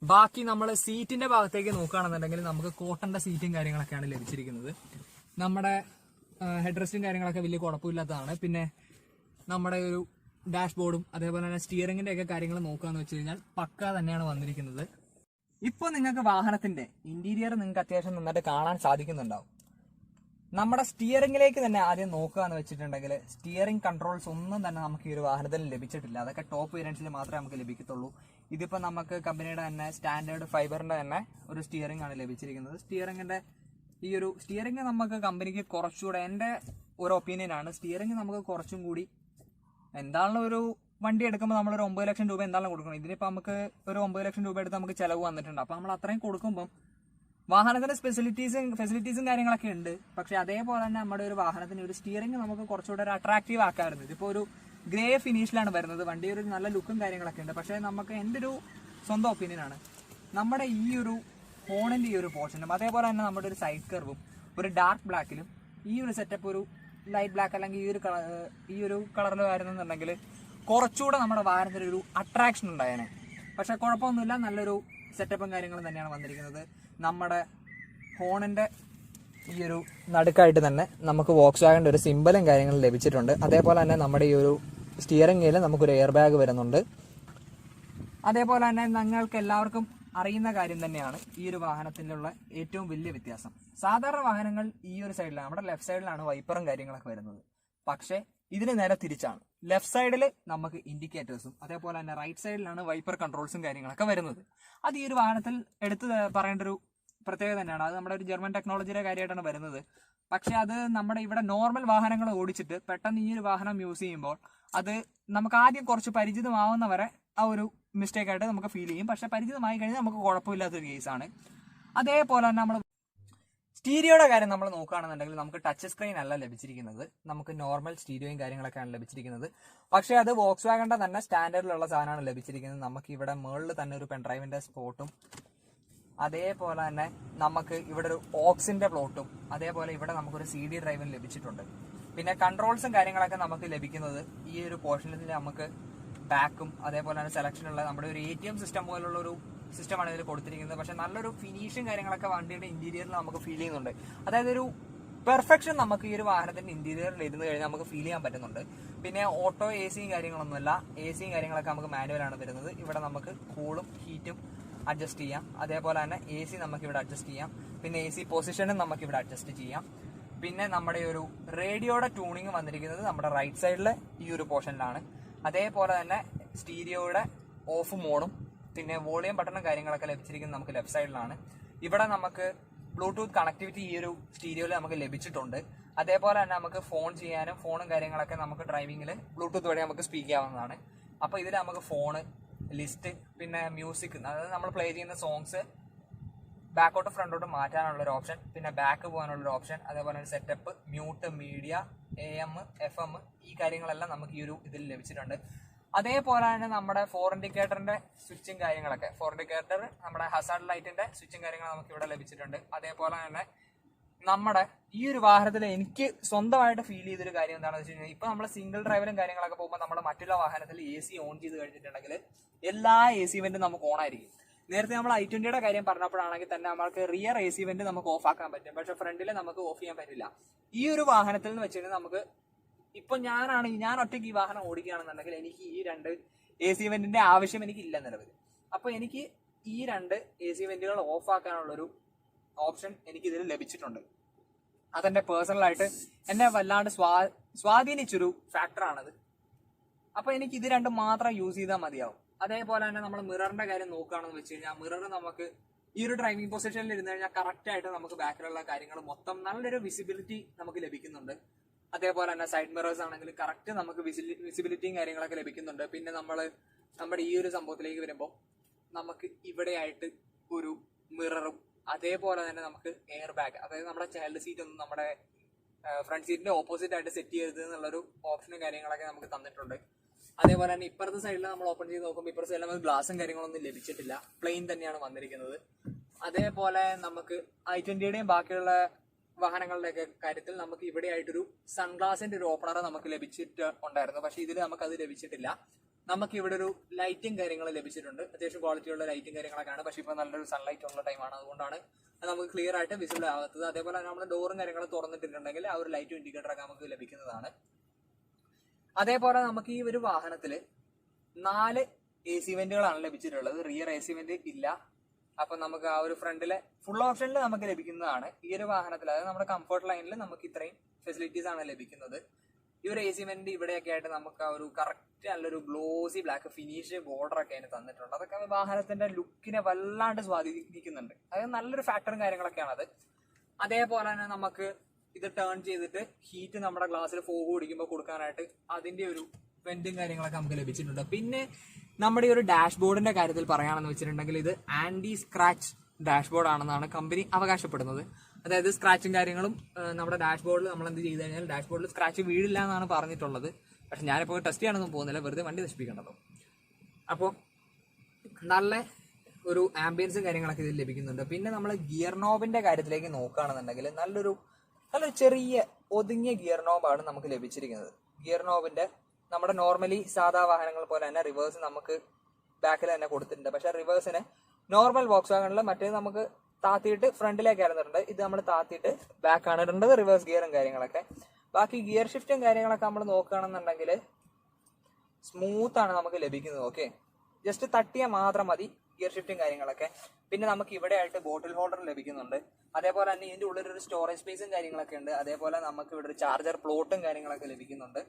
ബാക്കി നമ്മൾ സീറ്റിന്റെ ഭാഗത്തേക്ക് നോക്കുകയാണെന്നുണ്ടെങ്കിൽ നമുക്ക് കോട്ടന്റെ സീറ്റും കാര്യങ്ങളൊക്കെയാണ് ലഭിച്ചിരിക്കുന്നത്. നമ്മുടെ ഹെഡ് റെസ്റ്റും കാര്യങ്ങളൊക്കെ വലിയ കുഴപ്പമില്ലാത്തതാണ്. പിന്നെ നമ്മുടെ ഒരു ഡാഷ്ബോർഡും അതേപോലെ തന്നെ സ്റ്റിയറിംഗിന്റെ ഒക്കെ കാര്യങ്ങൾ നോക്കുകയെന്ന് വെച്ച് കഴിഞ്ഞാൽ പക്ക തന്നെയാണ് വന്നിരിക്കുന്നത്. ഇപ്പോൾ നിങ്ങൾക്ക് വാഹനത്തിന്റെ ഇന്റീരിയർ നിങ്ങൾക്ക് അത്യാവശ്യം നന്നായിട്ട് കാണാൻ സാധിക്കുന്നുണ്ടാവും. നമ്മുടെ സ്റ്റിയറിംഗിലേക്ക് തന്നെ ആദ്യം നോക്കുക എന്ന് വെച്ചിട്ടുണ്ടെങ്കിൽ സ്റ്റിയറിംഗ് കൺട്രോൾസ് ഒന്നും തന്നെ നമുക്ക് ഈ ഒരു വാഹനത്തിൽ ലഭിച്ചിട്ടില്ല. അതൊക്കെ ടോപ്പ് വേരിയൻസിൽ മാത്രമേ നമുക്ക് ലഭിക്കത്തുള്ളൂ. ഇതിപ്പോൾ നമുക്ക് കമ്പനിയുടെ തന്നെ സ്റ്റാൻഡേർഡ് ഫൈബറിന്റെ തന്നെ ഒരു സ്റ്റിയറിംഗ് ആണ് ലഭിച്ചിരിക്കുന്നത്. സ്റ്റിയറിംഗ് നമുക്ക് കമ്പനിക്ക് കുറച്ചുകൂടെ, എൻ്റെ ഒരു ഒപ്പീനിയനാണ്, സ്റ്റിയറിംഗ് നമുക്ക് കുറച്ചും കൂടി എന്താണല്ലോ ഒരു വണ്ടി എടുക്കുമ്പോൾ നമ്മളൊരു 9 ലക്ഷം രൂപ എന്താണല്ലോ കൊടുക്കണം. ഇതിനിപ്പോൾ നമുക്ക് ഒരു 9 ലക്ഷം രൂപ എടുത്ത് നമുക്ക് ചിലവ് വന്നിട്ടുണ്ട്. അപ്പോൾ നമ്മൾ അത്രയും കൊടുക്കുമ്പം വാഹനത്തിന്റെ ഫെസിലിറ്റീസും കാര്യങ്ങളൊക്കെ ഉണ്ട്. പക്ഷെ അതേപോലെ തന്നെ നമ്മുടെ ഒരു വാഹനത്തിന് ഒരു സ്റ്റിയറിംഗ് നമുക്ക് കുറച്ചുകൂടെ ഒരു അട്രാക്റ്റീവ് ആക്കാറുണ്ട്. ഇതിപ്പോൾ ഒരു ഗ്രേ ഫിനിഷിലാണ് വരുന്നത്. വണ്ടി ഒരു നല്ല ലുക്കും കാര്യങ്ങളൊക്കെ ഉണ്ട്. പക്ഷേ നമുക്ക് എൻ്റെ ഒരു സ്വന്തം ഒപ്പീനിയനാണ്, നമ്മുടെ ഈ ഒരു ഹോണിന്റെ ഈ ഒരു പോർഷനും അതേപോലെ തന്നെ നമ്മുടെ ഒരു സൈഡ് കർവും ഒരു ഡാർക്ക് ബ്ലാക്കിലും ഈ ഒരു സെറ്റപ്പ് ഒരു ലൈറ്റ് ബ്ലാക്ക് അല്ലെങ്കിൽ ഈ ഒരു കളറിൽ വരുന്നുണ്ടെങ്കിൽ കുറച്ചുകൂടെ നമ്മുടെ വാഹനത്തിന് ഒരു അട്രാക്ഷൻ ഉണ്ടായേനെ. പക്ഷെ കുഴപ്പമൊന്നുമില്ല, നല്ലൊരു സെറ്റപ്പും കാര്യങ്ങളും തന്നെയാണ് വന്നിരിക്കുന്നത്. നമ്മുടെ ഹോണിന്റെ ഈ ഒരു നടുക്കായിട്ട് തന്നെ നമുക്ക് വോക്സ്വാഗന്റെ ഒരു സിമ്പലും കാര്യങ്ങളും ലഭിച്ചിട്ടുണ്ട്. അതേപോലെ തന്നെ നമ്മുടെ ഈ ഒരു സ്റ്റിയറിംഗിൽ നമുക്കൊരു എയർ ബാഗ് വരുന്നുണ്ട്. അതേപോലെ തന്നെ നിങ്ങൾക്ക് എല്ലാവർക്കും അറിയുന്ന കാര്യം തന്നെയാണ് ഈ ഒരു വാഹനത്തിലുള്ള ഏറ്റവും വലിയ വ്യത്യാസം. സാധാരണ വാഹനങ്ങൾ ഈ ഒരു സൈഡിലാണ്, നമ്മുടെ ലെഫ്റ്റ് സൈഡിലാണ് വൈപ്പറും കാര്യങ്ങളൊക്കെ വരുന്നത്. പക്ഷേ ഇതിന് നേരെ തിരിച്ചാണ്. ലെഫ്റ്റ് സൈഡിൽ നമുക്ക് ഇൻഡിക്കേറ്റേഴ്സും അതേപോലെ തന്നെ റൈറ്റ് സൈഡിലാണ് വൈപ്പർ കൺട്രോൾസും കാര്യങ്ങളൊക്കെ വരുന്നത്. അത് ഈ ഒരു വാഹനത്തിൽ എടുത്തു പറയേണ്ട ഒരു പ്രത്യേകത തന്നെയാണ്. അത് നമ്മുടെ ഒരു ജർമ്മൻ ടെക്നോളജിയുടെ കാര്യമായിട്ടാണ് വരുന്നത്. പക്ഷെ അത് നമ്മുടെ ഇവിടെ നോർമൽ വാഹനങ്ങൾ ഓടിച്ചിട്ട് പെട്ടെന്ന് ഈ ഒരു വാഹനം യൂസ് ചെയ്യുമ്പോൾ അത് നമുക്ക് ആദ്യം കുറച്ച് പരിചിതമാവുന്നവരെ ആ ഒരു മിസ്റ്റേക്ക് ആയിട്ട് നമുക്ക് ഫീൽ ചെയ്യും. പക്ഷെ പരിചിതമായി കഴിഞ്ഞാൽ നമുക്ക് കുഴപ്പമില്ലാത്തൊരു കേസാണ്. അതേപോലെ തന്നെ നമ്മൾ സ്റ്റീരിയോയുടെ കാര്യം നമ്മൾ നോക്കുകയാണെന്നുണ്ടെങ്കിൽ നമുക്ക് ടച്ച് സ്ക്രീൻ അല്ല ലഭിച്ചിരിക്കുന്നത്, നമുക്ക് നോർമൽ സ്റ്റീരിയോയും കാര്യങ്ങളൊക്കെയാണ് ലഭിച്ചിരിക്കുന്നത്. പക്ഷേ അത് വോക്സ്വാഗന്റെ തന്നെ സ്റ്റാൻഡേർഡിലുള്ള സാധനമാണ് ലഭിച്ചിരിക്കുന്നത്. നമുക്ക് ഇവിടെ മുകളിൽ തന്നെ ഒരു പെൻഡ്രൈവിന്റെ സ്പോട്ടും അതേപോലെ തന്നെ നമുക്ക് ഇവിടെ ഒരു ഓക്സിന്റെ പ്ലോട്ടും അതേപോലെ ഇവിടെ നമുക്കൊരു CD ഡ്രൈവും ലഭിച്ചിട്ടുണ്ട്. പിന്നെ കൺട്രോൾസും കാര്യങ്ങളൊക്കെ നമുക്ക് ലഭിക്കുന്നത് ഈ ഒരു പോർഷനിൽ നമുക്ക് ബാക്കും അതേപോലെ തന്നെ സെലക്ഷനുള്ള നമ്മുടെ ഒരു ATM സിസ്റ്റം പോലുള്ള ഒരു സിസ്റ്റമാണ് ഇതിൽ കൊടുത്തിരിക്കുന്നത്. പക്ഷെ നല്ലൊരു ഫിനിഷും കാര്യങ്ങളൊക്കെ വണ്ടിയുടെ ഇന്റീരിയറിൽ നമുക്ക് ഫീൽ ചെയ്യുന്നുണ്ട്. അതായത് ഒരു പെർഫെക്ഷൻ നമുക്ക് ഈ ഒരു വാഹനത്തിന്റെ ഇന്റീരിയറിൽ ഇരുന്ന് കഴിഞ്ഞാൽ നമുക്ക് ഫീൽ ചെയ്യാൻ പറ്റുന്നുണ്ട്. പിന്നെ ഓട്ടോ AC കാര്യങ്ങളൊന്നുമല്ല, AC കാര്യങ്ങളൊക്കെ നമുക്ക് മാനുവലാണ് വരുന്നത്. ഇവിടെ നമുക്ക് കൂളും ഹീറ്റും അഡ്ജസ്റ്റ് ചെയ്യാം. അതേപോലെ തന്നെ AC നമുക്ക് ഇവിടെ അഡ്ജസ്റ്റ് ചെയ്യാം. പിന്നെ AC പൊസിഷനും നമുക്ക് ഇവിടെ അഡ്ജസ്റ്റ് ചെയ്യാം. പിന്നെ നമ്മുടെ ഒരു റേഡിയോയുടെ ട്യൂണിങ് വന്നിരിക്കുന്നത് നമ്മുടെ റൈറ്റ് സൈഡിലെ ഈ ഒരു പോർഷനിലാണ്. അതേപോലെ തന്നെ സ്റ്റീരിയോയുടെ ഓഫ് മോഡും പിന്നെ വോളിയം ബട്ടണും കാര്യങ്ങളൊക്കെ ലഭിച്ചിരിക്കുന്നത് നമുക്ക് ലെഫ്റ്റ് സൈഡിലാണ്. ഇവിടെ നമുക്ക് ബ്ലൂടൂത്ത് കണക്ടിവിറ്റി ഈ ഒരു സ്റ്റീരിയോയിൽ നമുക്ക് ലഭിച്ചിട്ടുണ്ട്. അതേപോലെ തന്നെ നമുക്ക് ഫോൺ ചെയ്യാനും ഫോണും കാര്യങ്ങളൊക്കെ നമുക്ക് ഡ്രൈവിംഗിൽ ബ്ലൂടൂത്ത് വഴി നമുക്ക് സ്പീക്ക് ചെയ്യാവുന്നതാണ്. അപ്പോൾ ഇതിൽ നമുക്ക് ഫോണ് ലിസ്റ്റ്, പിന്നെ മ്യൂസിക്, അതായത് നമ്മൾ പ്ലേ ചെയ്യുന്ന സോങ്സ് ബാക്കോട്ട് ഫ്രണ്ടോട്ട് മാറ്റാനുള്ളൊരു ഓപ്ഷൻ, പിന്നെ ബാക്ക് പോകാനുള്ളൊരു ഓപ്ഷൻ, അതേപോലെ തന്നെ setup, mute, media, AM, FM, ഈ കാര്യങ്ങളെല്ലാം നമുക്ക് ഈ ഒരു ഇതിൽ ലഭിച്ചിട്ടുണ്ട്. അതേപോലെ തന്നെ നമ്മുടെ 4 ഇൻഡിക്കേറ്ററിന്റെ സ്വിച്ചും കാര്യങ്ങളൊക്കെ, 4 ഇൻഡിക്കേറ്റർ നമ്മുടെ ഹസാർഡ് ലൈറ്റിന്റെ സ്വിച്ചും കാര്യങ്ങളും നമുക്ക് ഇവിടെ ലഭിച്ചിട്ടുണ്ട്. അതേപോലെ തന്നെ നമ്മുടെ ഈ ഒരു വാഹനത്തിൽ എനിക്ക് സ്വന്തമായിട്ട് ഫീൽ ചെയ്തൊരു കാര്യം എന്താണെന്ന് വെച്ച് കഴിഞ്ഞാൽ, ഇപ്പൊ നമ്മൾ സിംഗിൾ ഡ്രൈവറും കാര്യങ്ങളൊക്കെ പോകുമ്പോൾ നമ്മുടെ മറ്റുള്ള വാഹനത്തിൽ AC ഓൺ ചെയ്ത് കഴിഞ്ഞിട്ടുണ്ടെങ്കിൽ എല്ലാ AC വെന്റും നമുക്ക് ഓൺ ആയിരിക്കും. നേരത്തെ നമ്മൾ i20യുടെ കാര്യം പറഞ്ഞപ്പോഴാണെങ്കിൽ തന്നെ നമ്മൾക്ക് റിയർ AC വെന്റ് നമുക്ക് ഓഫ് ആക്കാൻ പറ്റും, പക്ഷെ ഫ്രണ്ടിൽ നമുക്ക് ഓഫ് ചെയ്യാൻ പറ്റില്ല. ഈ ഒരു വാഹനത്തിൽ നിന്ന് വെച്ചിട്ട് നമുക്ക് ഇപ്പൊ ഞാൻ ഒറ്റയ്ക്ക് ഈ വാഹനം ഓടിക്കുകയാണെന്നുണ്ടെങ്കിൽ എനിക്ക് ഈ 2 AC വെന്റിന്റെ ആവശ്യം എനിക്ക് ഇല്ല നിലവിൽ. അപ്പൊ എനിക്ക് ഈ 2 AC വെന്റുകൾ ഓഫ് ആക്കാനുള്ളൊരു ഓപ്ഷൻ എനിക്ക് ഇതിൽ ലഭിച്ചിട്ടുണ്ട്. അതെന്റെ പേഴ്സണലായിട്ട് എന്നെ വല്ലാണ്ട് സ്വാധീനിച്ചൊരു ഫാക്ടറാണത്. അപ്പൊ എനിക്ക് ഇത് 2 മാത്രം യൂസ് ചെയ്താൽ മതിയാവും. അതേപോലെ തന്നെ നമ്മൾ മിററിന്റെ കാര്യം നോക്കുകയാണെന്ന് വെച്ച് കഴിഞ്ഞാൽ, മിറർ നമുക്ക് ഈ ഒരു ഡ്രൈവിംഗ് പൊസിഷനിൽ ഇരുന്ന് കഴിഞ്ഞാൽ കറക്റ്റ് ആയിട്ട് നമുക്ക് ബാക്കിലുള്ള കാര്യങ്ങൾ മൊത്തം നല്ലൊരു വിസിബിലിറ്റി നമുക്ക് ലഭിക്കുന്നുണ്ട്. അതേപോലെ തന്നെ സൈഡ് മിറേഴ്സ് ആണെങ്കിൽ കറക്റ്റ് നമുക്ക് വിസിബിലിറ്റിയും കാര്യങ്ങളൊക്കെ ലഭിക്കുന്നുണ്ട്. പിന്നെ നമ്മുടെ ഈ ഒരു സംഭവത്തിലേക്ക് വരുമ്പോൾ നമുക്ക് ഇവിടെയായിട്ട് ഒരു മിററും, അതേപോലെ തന്നെ നമുക്ക് എയർ ബാഗ്, അതായത് നമ്മുടെ ചൈൽഡ് സീറ്റ് ഒന്നും നമ്മുടെ ഫ്രണ്ട് സീറ്റിന്റെ ഓപ്പോസിറ്റ് ആയിട്ട് സെറ്റ് ചെയ്യരുത് എന്നുള്ളൊരു ഓപ്ഷനും കാര്യങ്ങളൊക്കെ നമുക്ക് തന്നിട്ടുണ്ട്. അതേപോലെ തന്നെ ഇപ്പുറത്തെ സൈഡിൽ നമ്മൾ ഓപ്പൺ ചെയ്ത് നോക്കുമ്പോൾ ഇപ്പുറത്തെ സൈഡിൽ നമുക്ക് ഗ്ലാസും കാര്യങ്ങളൊന്നും ലഭിച്ചിട്ടില്ല, പ്ലെയിൻ തന്നെയാണ് വന്നിരിക്കുന്നത്. അതേപോലെ നമുക്ക് i20യുടെയും ബാക്കിയുള്ള വാഹനങ്ങളുടെയൊക്കെ കാര്യത്തിൽ നമുക്ക് ഇവിടെ ആയിട്ടൊരു സൺഗ്ലാസിന്റെ ഒരു ഓപ്പണർ നമുക്ക് ലഭിച്ചിട്ട് ഉണ്ടായിരുന്നു, പക്ഷെ ഇതിൽ നമുക്ക് അത് ലഭിച്ചിട്ടില്ല. നമുക്ക് ഇവിടെ ഒരു ലൈറ്റും കാര്യങ്ങളും ലഭിച്ചിട്ടുണ്ട്, അത്യാവശ്യം ക്വാളിറ്റിയുള്ള ലൈറ്റും കാര്യങ്ങളൊക്കെയാണ്. പക്ഷെ ഇപ്പൊ നല്ലൊരു സൺലൈറ്റ് ഉള്ള ടൈമാണ്, അതുകൊണ്ടാണ് അത് നമുക്ക് ക്ലിയർ ആയിട്ട് വിസിബിൾ ആകാത്തത്. അതേപോലെ തന്നെ നമ്മൾ ഡോറും കാര്യങ്ങളും തുറന്നിട്ടുണ്ടെങ്കിൽ ആ ഒരു ലൈറ്റും ഇൻഡിക്കേറ്റർ ഒക്കെ നമുക്ക് ലഭിക്കുന്നതാണ്. അതേപോലെ നമുക്ക് ഈ ഒരു വാഹനത്തിൽ 4 AC വെന്റുകളാണ് ലഭിച്ചിട്ടുള്ളത്, റിയർ AC വെന്റ് ഇല്ല. അപ്പൊ നമുക്ക് ആ ഒരു ഫ്രണ്ടിലെ ഫുൾ ഓപ്ഷനിൽ നമുക്ക് ലഭിക്കുന്നതാണ് ഈ ഒരു വാഹനത്തിൽ. അതായത് നമ്മുടെ കംഫർട്ട് ലൈനിൽ നമുക്ക് ഇത്രയും ഫെസിലിറ്റീസ് ആണ് ലഭിക്കുന്നത്. ഈ ഒരു AC വെന്റ് ഇവിടെയൊക്കെ ആയിട്ട് നമുക്ക് ആ ഒരു കറക്റ്റ് നല്ലൊരു ഗ്ലോസി ബ്ലാക്ക് ഫിനിഷ് ബോർഡർ ഒക്കെ അതിന് തന്നിട്ടുണ്ട്. അതൊക്കെ വാഹനത്തിന്റെ ലുക്കിനെ വല്ലാണ്ട് സ്വാധീനിക്കുന്നുണ്ട്. അതായത് നല്ലൊരു ഫാക്ടറും കാര്യങ്ങളൊക്കെയാണ് അത്. അതേപോലെ തന്നെ നമുക്ക് ഇത് ടേൺ ചെയ്തിട്ട് ഹീറ്റ് നമ്മുടെ ഗ്ലാസ്സിൽ ഫോഗ് ഓടിക്കുമ്പോൾ കൊടുക്കാനായിട്ട് അതിന്റെ ഒരു വെന്റും കാര്യങ്ങളൊക്കെ നമുക്ക് ലഭിച്ചിട്ടുണ്ട്. പിന്നെ നമ്മുടെ ഈ ഒരു ഡാഷ്ബോർഡിന്റെ കാര്യത്തിൽ പറയുകയാണെന്ന് വെച്ചിട്ടുണ്ടെങ്കിൽ ഇത് ആന്റി സ്ക്രാച്ച് ഡാഷ്ബോർഡ് ആണെന്നാണ് കമ്പനി അവകാശപ്പെടുന്നത്. അതായത് സ്ക്രാച്ചും കാര്യങ്ങളും നമ്മുടെ ഡാഷ്ബോർഡിൽ നമ്മൾ എന്ത് ചെയ്ത് കഴിഞ്ഞാൽ ഡാഷ്ബോർഡിൽ സ്ക്രാച്ച് വീഴില്ല എന്നാണ് പറഞ്ഞിട്ടുള്ളത്. പക്ഷെ ഞാനിപ്പോൾ ടെസ്റ്റ് ചെയ്യാനൊന്നും പോകുന്നില്ല, വെറുതെ വണ്ടി നശിപ്പിക്കേണ്ടതോ. അപ്പോൾ നല്ല ഒരു ആംബിയൻസും കാര്യങ്ങളൊക്കെ ഇതിൽ ലഭിക്കുന്നുണ്ട്. പിന്നെ നമ്മൾ ഗിയർ നോബിന്റെ കാര്യത്തിലേക്ക് നോക്കുകയാണെന്നുണ്ടെങ്കിൽ നല്ലൊരു ചെറിയ ഒതുങ്ങിയ ഗിയർ നോബാണ് നമുക്ക് ലഭിച്ചിരിക്കുന്നത്. ഗിയർ നോബിന്റെ നമ്മുടെ നോർമലി സാധാ വാഹനങ്ങൾ പോലെ തന്നെ റിവേഴ്സ് നമുക്ക് ബാക്കിൽ തന്നെ കൊടുത്തിട്ടുണ്ട്. പക്ഷെ റിവേഴ്സിന് നോർമൽ ബോക്സ് വാഹനങ്ങളിൽ മറ്റേത് നമുക്ക് താത്തിയിട്ട് ഫ്രണ്ടിലേക്ക് ഇറന്നിട്ടുണ്ട്, ഇത് നമ്മൾ താത്തിയിട്ട് ബാക്കാണ് ഇടേണ്ടത്, റിവേഴ്സ് ഗിയറും കാര്യങ്ങളൊക്കെ. ബാക്കി ഗിയർ ഷിഫ്റ്റും കാര്യങ്ങളൊക്കെ നമ്മൾ നോക്കുകയാണെന്നുണ്ടെങ്കിൽ സ്മൂത്ത് ആണ് നമുക്ക് ലഭിക്കുന്നത്. ഓക്കെ, ജസ്റ്റ് തട്ടിയാൽ മാത്രം മതി ഗിയർ ഷിഫ്റ്റും കാര്യങ്ങളൊക്കെ. പിന്നെ നമുക്ക് ഇവിടെ ആയിട്ട് ബോട്ടിൽ ഹോൾഡർ ലഭിക്കുന്നുണ്ട്. അതേപോലെ തന്നെ ഇതിന്റെ ഉള്ളിൽ ഒരു സ്റ്റോറേജ് സ്പേസും കാര്യങ്ങളൊക്കെ ഉണ്ട്. അതേപോലെ നമുക്ക് ഇവിടെ ഒരു ചാർജർ പ്ലോട്ടും കാര്യങ്ങളൊക്കെ ലഭിക്കുന്നുണ്ട്.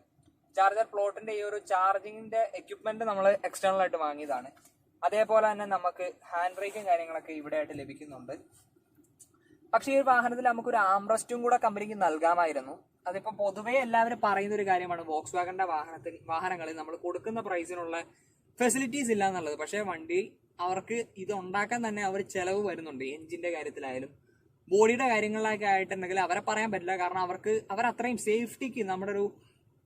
ചാർജർ പ്ലോട്ടിന്റെ ഈ ഒരു ചാർജിങ്ങിന്റെ എക്യുപ്മെന്റ് നമ്മൾ എക്സ്റ്റേണൽ ആയിട്ട് വാങ്ങിയതാണ്. അതേപോലെ തന്നെ നമുക്ക് ഹാൻഡ് ബ്രേക്കും കാര്യങ്ങളൊക്കെ ഇവിടെ ആയിട്ട് ലഭിക്കുന്നുണ്ട്. പക്ഷേ ഈ ഒരു വാഹനത്തിൽ നമുക്കൊരു ആംറസ്റ്റും കൂടെ കമ്പനിക്ക് നൽകാമായിരുന്നു. അതിപ്പോ പൊതുവേ എല്ലാവരും പറയുന്ന ഒരു കാര്യമാണ്, വോക്സ് വാഗന്റെ വാഹനങ്ങളിൽ നമ്മൾ കൊടുക്കുന്ന പ്രൈസിനുള്ള ഫെസിലിറ്റീസ് ഇല്ല എന്നുള്ളത്. പക്ഷേ വണ്ടി അവർക്ക് ഇത് ഉണ്ടാക്കാൻ തന്നെ അവർ ചെലവ് വരുന്നുണ്ട്. എഞ്ചിന്റെ കാര്യത്തിലായാലും ബോഡിയുടെ കാര്യങ്ങളിലൊക്കെ ആയിട്ടുണ്ടെങ്കിൽ അവരെ പറയാൻ പറ്റില്ല. കാരണം അവർ അത്രയും സേഫ്റ്റിക്ക്, നമ്മുടെ ഒരു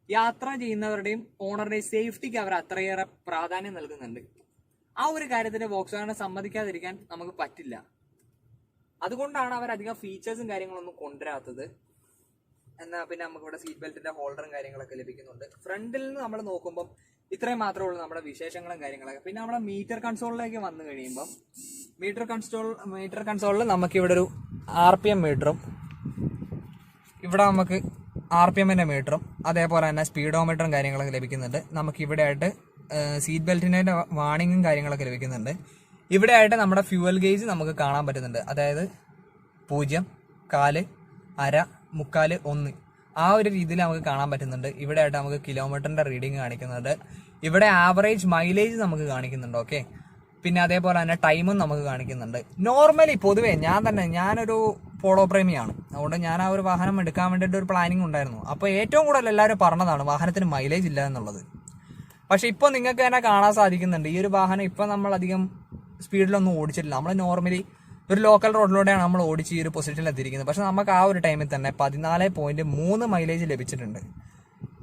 യാത്ര ചെയ്യുന്നവരുടെയും ഓണറുടെയും സേഫ്റ്റിക്ക് അവർ അത്രയേറെ പ്രാധാന്യം നൽകുന്നുണ്ട്. ആ ഒരു കാര്യത്തിന് വോക്സ് വാഗനെ സമ്മതിക്കാതിരിക്കാൻ നമുക്ക് പറ്റില്ല. അതുകൊണ്ടാണ് അവർ അധികം ഫീച്ചേഴ്സും കാര്യങ്ങളൊന്നും കൊണ്ടുവരാത്തത്. എന്നാൽ പിന്നെ നമുക്ക് ഇവിടെ സീറ്റ് ബെൽറ്റിന്റെ ഹോൾഡറും കാര്യങ്ങളൊക്കെ ലഭിക്കുന്നുണ്ട്. ഫ്രണ്ടിൽ നിന്ന് നമ്മൾ നോക്കുമ്പോൾ ഇത്രയും മാത്രമേ ഉള്ളൂ നമ്മുടെ വിശേഷങ്ങളും കാര്യങ്ങളൊക്കെ. പിന്നെ നമ്മുടെ മീറ്റർ കൺസോളിലേക്ക് വന്നു കഴിയുമ്പം മീറ്റർ കൺസോളിൽ നമുക്ക് ഇവിടെ ഒരു RPM മീറ്ററും, ഇവിടെ നമുക്ക് RPMന്റെ മീറ്ററും അതേപോലെ തന്നെ സ്പീഡോമീറ്ററും കാര്യങ്ങളൊക്കെ ലഭിക്കുന്നുണ്ട്. നമുക്ക് ഇവിടെ ആയിട്ട് സീറ്റ് ബെൽറ്റിന്റെ വാർണിങ്ങും കാര്യങ്ങളൊക്കെ ലഭിക്കുന്നുണ്ട്. ഇവിടെ ആയിട്ട് നമ്മുടെ ഫ്യൂവൽ ഗേജ് നമുക്ക് കാണാൻ പറ്റുന്നുണ്ട്. അതായത് 0, 4, അര, 3/4, 1 ആ ഒരു രീതിയിൽ നമുക്ക് കാണാൻ പറ്റുന്നുണ്ട്. ഇവിടെ ആയിട്ട് നമുക്ക് കിലോമീറ്ററിന്റെ റീഡിങ് കാണിക്കുന്നുണ്ട്. ഇവിടെ ആവറേജ് മൈലേജ് നമുക്ക് കാണിക്കുന്നുണ്ട്. ഓക്കെ, പിന്നെ അതേപോലെ തന്നെ ടൈമും നമുക്ക് കാണിക്കുന്നുണ്ട്. നോർമലി പൊതുവേ ഞാനൊരു പോളോ പ്രേമിയാണ്. അതുകൊണ്ട് ഞാൻ ആ ഒരു വാഹനം എടുക്കാൻ വേണ്ടിയിട്ട് ഒരു പ്ലാനിങ് ഉണ്ടായിരുന്നു. അപ്പോൾ ഏറ്റവും കൂടുതൽ എല്ലാവരും പറഞ്ഞതാണ് വാഹനത്തിന് മൈലേജ് ഇല്ല എന്നുള്ളത്. പക്ഷെ ഇപ്പോൾ നിങ്ങൾക്ക് തന്നെ കാണാൻ സാധിക്കുന്നുണ്ട് ഈ ഒരു വാഹനം ഇപ്പം നമ്മൾ അധികം സ്പീഡിലൊന്നും ഓടിച്ചിട്ടില്ല. നമ്മൾ നോർമലി ഒരു ലോക്കൽ റോഡിലൂടെയാണ് നമ്മൾ ഓടിച്ച് ഈ ഒരു പൊസിഷനിൽ എത്തിയിരിക്കുന്നത്. പക്ഷെ നമുക്ക് ആ ഒരു ടൈമിൽ തന്നെ 14.3 മൈലേജ് ലഭിച്ചിട്ടുണ്ട്.